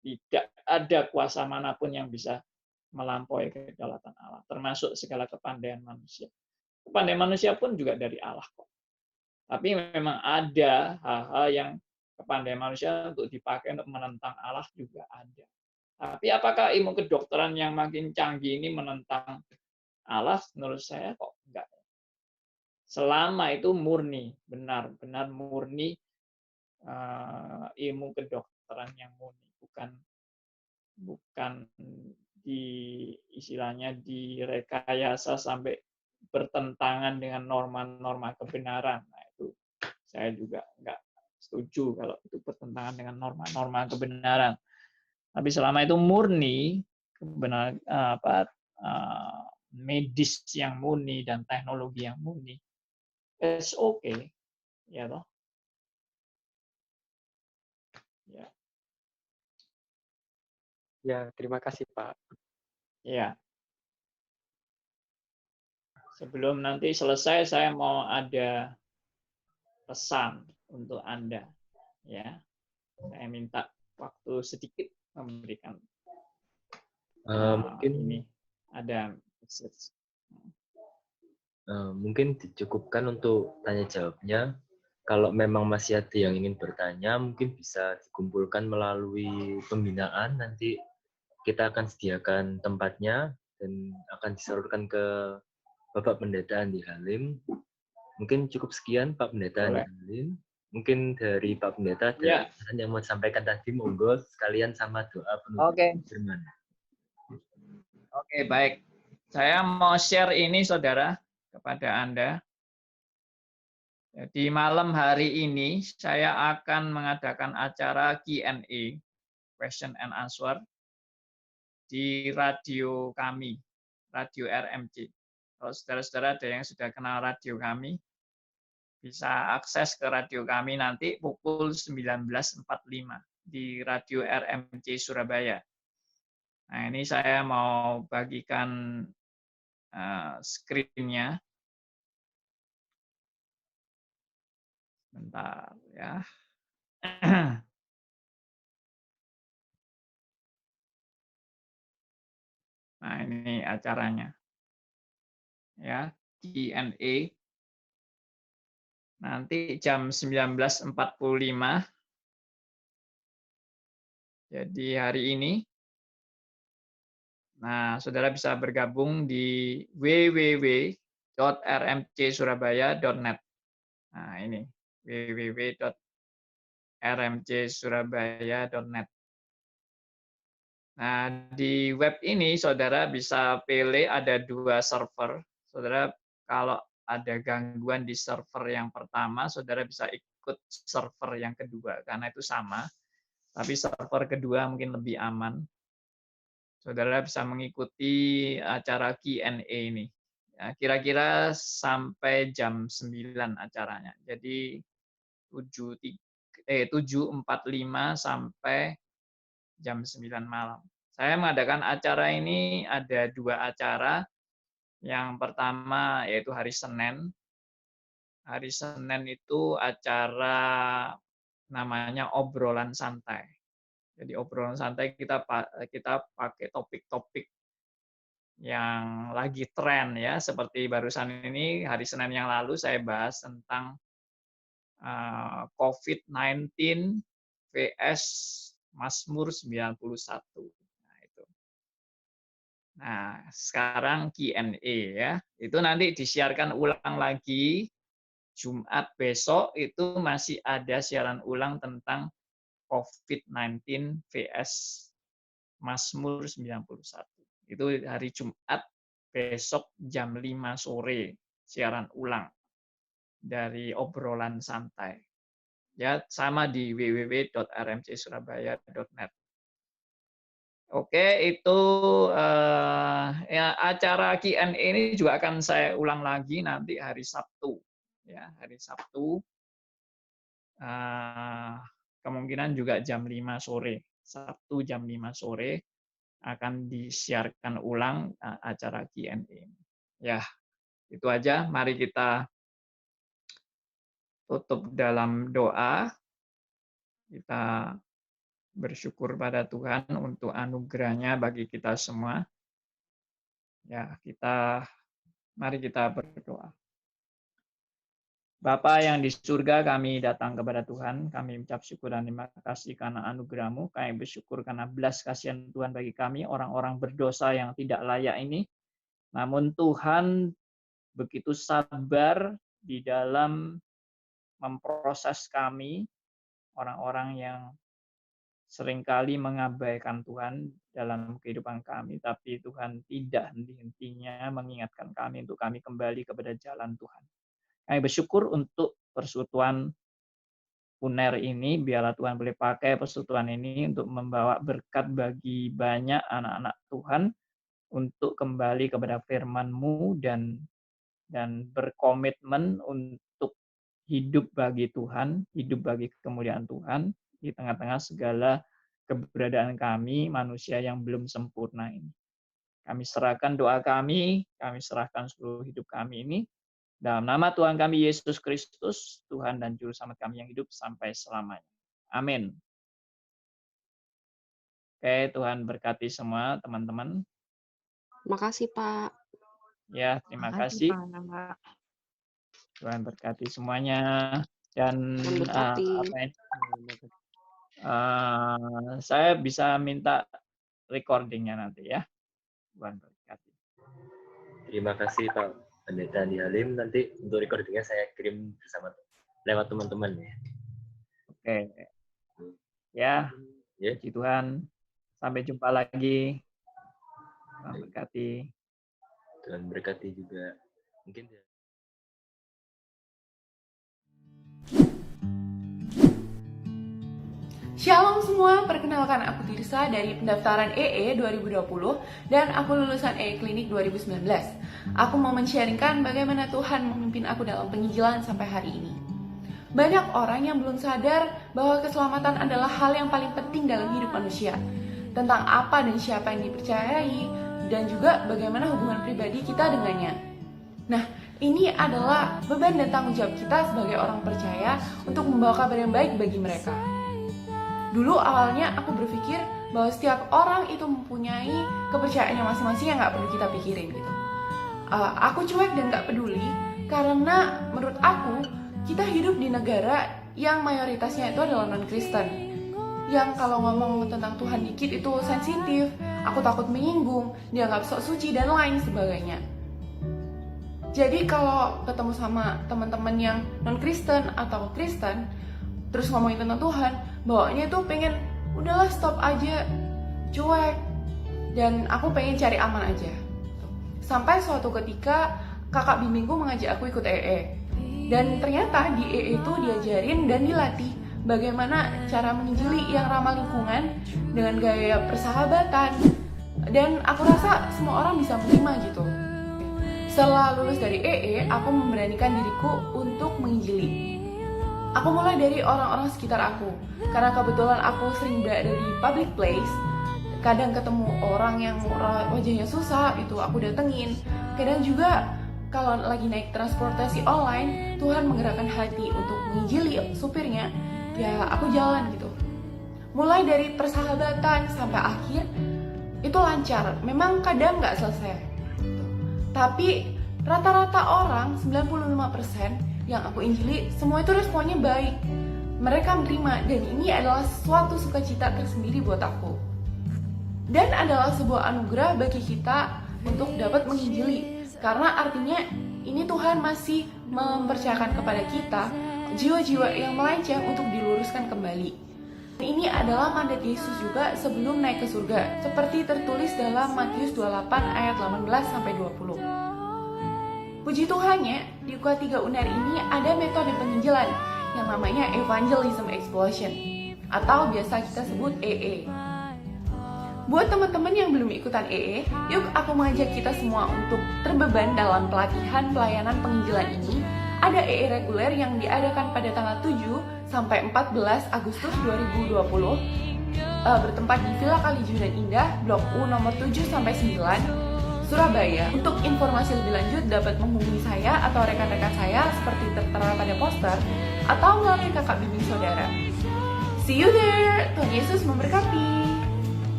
Tidak ada kuasa manapun yang bisa melampaui kedaulatan Allah, termasuk segala kepandaian manusia. Kepandaian manusia pun juga dari Allah kok. Tapi memang ada hal-hal yang kepandaian manusia untuk dipakai untuk menentang Allah juga ada. Tapi apakah ilmu kedokteran yang makin canggih ini menentang Allah? Menurut saya kok enggak. Selama itu murni, benar-benar murni ilmu kedokteran yang murni, bukan istilahnya direkayasa sampai bertentangan dengan norma-norma kebenaran. Nah, itu saya juga nggak setuju kalau itu bertentangan dengan norma-norma kebenaran. Tapi selama itu murni kebenaran medis yang murni dan teknologi yang murni, it's okay, ya toh. Ya. Ya, terima kasih Pak. Ya. Sebelum nanti selesai, saya mau ada pesan untuk Anda. Ya, saya minta waktu sedikit memberikan. Mungkin ini ada mungkin dicukupkan untuk tanya jawabnya. Kalau memang masih ada yang ingin bertanya, mungkin bisa dikumpulkan melalui pembinaan. Nanti kita akan sediakan tempatnya dan akan disalurkan ke Bapak Pendeta Andi Halim. Mungkin cukup sekian Pak Pendeta Andi Halim. Mungkin dari Pak Pendeta ada yang mau disampaikan tadi, monggo sekalian sama doa penutup firman. Oke, baik. Saya mau share ini, saudara, kepada Anda. Di malam hari ini, saya akan mengadakan acara Q&A, question and answer, di radio kami, radio RMC. Kalau saudara-saudara ada yang sudah kenal radio kami, bisa akses ke radio kami nanti pukul 19.45 di radio RMC Surabaya. Nah, ini saya mau bagikan screen-nya. Bentar ya. Nah, ini acaranya. Ya, Q&A. Nanti jam 19.45. Jadi hari ini. Nah, saudara bisa bergabung di www.rmcsurabaya.net. Nah, ini www.rmcsurabaya.net. Nah, di web ini saudara bisa pilih ada 2 server. Saudara kalau ada gangguan di server yang pertama, saudara bisa ikut server yang kedua karena itu sama. Tapi server kedua mungkin lebih aman. Saudara bisa mengikuti acara Q&A ini. Ya, kira-kira sampai jam 9 acaranya. Jadi 7.45 sampai jam 9 malam. Saya mengadakan acara ini ada 2 acara. Yang pertama yaitu hari Senin. Hari Senin itu acara namanya obrolan santai. Jadi obrolan santai kita pakai topik-topik yang lagi tren ya, seperti barusan ini hari Senin yang lalu saya bahas tentang COVID-19 vs Mazmur 91. Nah, itu. Nah, sekarang Q&A ya. Itu nanti disiarkan ulang lagi Jumat besok, itu masih ada siaran ulang tentang COVID-19 vs Mazmur 91. Itu hari Jumat besok jam 5 sore siaran ulang dari obrolan santai. Ya, sama di www.rmcsurabaya.net. Oke, itu ya, acara Q&A ini juga akan saya ulang lagi nanti hari Sabtu. Ya, hari Sabtu. Kemungkinan juga jam 5 sore. Sabtu jam 5 sore akan disiarkan ulang acara Q&A. Ya, itu aja. Mari kita tutup dalam doa. Kita bersyukur pada Tuhan untuk anugerahnya bagi kita semua. Ya, mari kita berdoa. Bapa yang di surga, kami datang kepada Tuhan, kami mengucap syukur dan terima kasih karena anugerah-Mu, kami bersyukur karena belas kasihan Tuhan bagi kami, orang-orang berdosa yang tidak layak ini. Namun Tuhan begitu sabar di dalam memproses kami, orang-orang yang seringkali mengabaikan Tuhan dalam kehidupan kami, tapi Tuhan tidak henti-hentinya mengingatkan kami untuk kami kembali kepada jalan Tuhan. Kami bersyukur untuk persekutuan UNER ini, biarlah Tuhan boleh pakai persekutuan ini untuk membawa berkat bagi banyak anak-anak Tuhan untuk kembali kepada firman-Mu dan berkomitmen untuk hidup bagi Tuhan, hidup bagi kemuliaan Tuhan di tengah-tengah segala keberadaan kami, manusia yang belum sempurna ini. Kami serahkan doa kami serahkan seluruh hidup kami ini, dalam nama Tuhan kami Yesus Kristus, Tuhan dan Juru Selamat kami yang hidup sampai selamanya. Amin. Oke, Tuhan berkati semua teman-teman. Makasih, Pak. Ya, terima kasih. Pak. Tuhan berkati semuanya. Dan saya bisa minta recordingnya nanti ya. Tuhan berkati. Terima kasih Pak Pendeta Andi Halim, nanti untuk recordingnya saya kirim bersama lewat teman-teman ya. Oke. Ya, puji Tuhan. Sampai jumpa lagi. Tuhan berkati. Tuhan berkati juga. Mungkin Shalom semua, perkenalkan aku Tirsa dari pendaftaran EE 2020 dan aku lulusan EE Klinik 2019. Aku mau men-sharingkan bagaimana Tuhan memimpin aku dalam penginjilan sampai hari ini. Banyak orang yang belum sadar bahwa keselamatan adalah hal yang paling penting dalam hidup manusia. Tentang apa dan siapa yang dipercayai, dan juga bagaimana hubungan pribadi kita dengannya. Nah, ini adalah beban dan tanggung jawab kita sebagai orang percaya untuk membawa kabar yang baik bagi mereka. Dulu awalnya aku berpikir bahwa setiap orang itu mempunyai kepercayaannya masing-masing yang gak perlu kita pikirin gitu. Aku cuek dan gak peduli karena menurut aku kita hidup di negara yang mayoritasnya itu adalah non-Kristen. Yang kalau ngomong tentang Tuhan dikit itu sensitif, aku takut menyinggung, dianggap sok suci dan lain sebagainya. Jadi kalau ketemu sama teman-teman yang non-Kristen atau Kristen, terus ngomongin tentang Tuhan, bawaannya tuh pengen udahlah stop aja, cuek, dan aku pengen cari aman aja. Sampai suatu ketika kakak bimbingku mengajak aku ikut EE, dan ternyata di EE itu diajarin dan dilatih bagaimana cara menginjili yang ramah lingkungan dengan gaya persahabatan, dan aku rasa semua orang bisa menerima gitu. Setelah lulus dari EE, aku memberanikan diriku untuk menginjili. Aku mulai dari orang-orang sekitar aku, karena kebetulan aku sering berada di public place. Kadang ketemu orang yang wajahnya susah, itu aku datengin. Kadang juga kalau lagi naik transportasi online, Tuhan menggerakkan hati untuk menginjili supirnya, ya aku jalan gitu. Mulai dari persahabatan sampai akhir, itu lancar. Memang kadang nggak selesai. Tapi rata-rata orang, 95%, yang aku injili, semua itu responnya baik. Mereka menerima, dan ini adalah suatu sukacita tersendiri buat aku. Dan adalah sebuah anugerah bagi kita untuk dapat menginjili. Karena artinya ini Tuhan masih mempercayakan kepada kita jiwa-jiwa yang melenceng untuk diluruskan kembali. Ini adalah mandat Yesus juga sebelum naik ke surga, seperti tertulis dalam Matius 28 ayat 18-20. Puji Tuhannya, di UKA 3 UNER ini ada metode penginjilan yang namanya Evangelism Explosion, atau biasa kita sebut EE. Buat teman-teman yang belum ikutan EE, yuk aku mengajak kita semua untuk terbeban dalam pelatihan pelayanan penginjilan ini. Ada EE reguler yang diadakan pada tanggal 7 sampai 14 Agustus 2020 bertempat di Villa Kalijunan Indah, Blok U nomor 7 sampai 9, Surabaya. Untuk informasi lebih lanjut dapat menghubungi saya atau rekan-rekan saya seperti tertera pada poster atau melalui kakak bimbing saudara. See you there. Tuhan Yesus memberkati.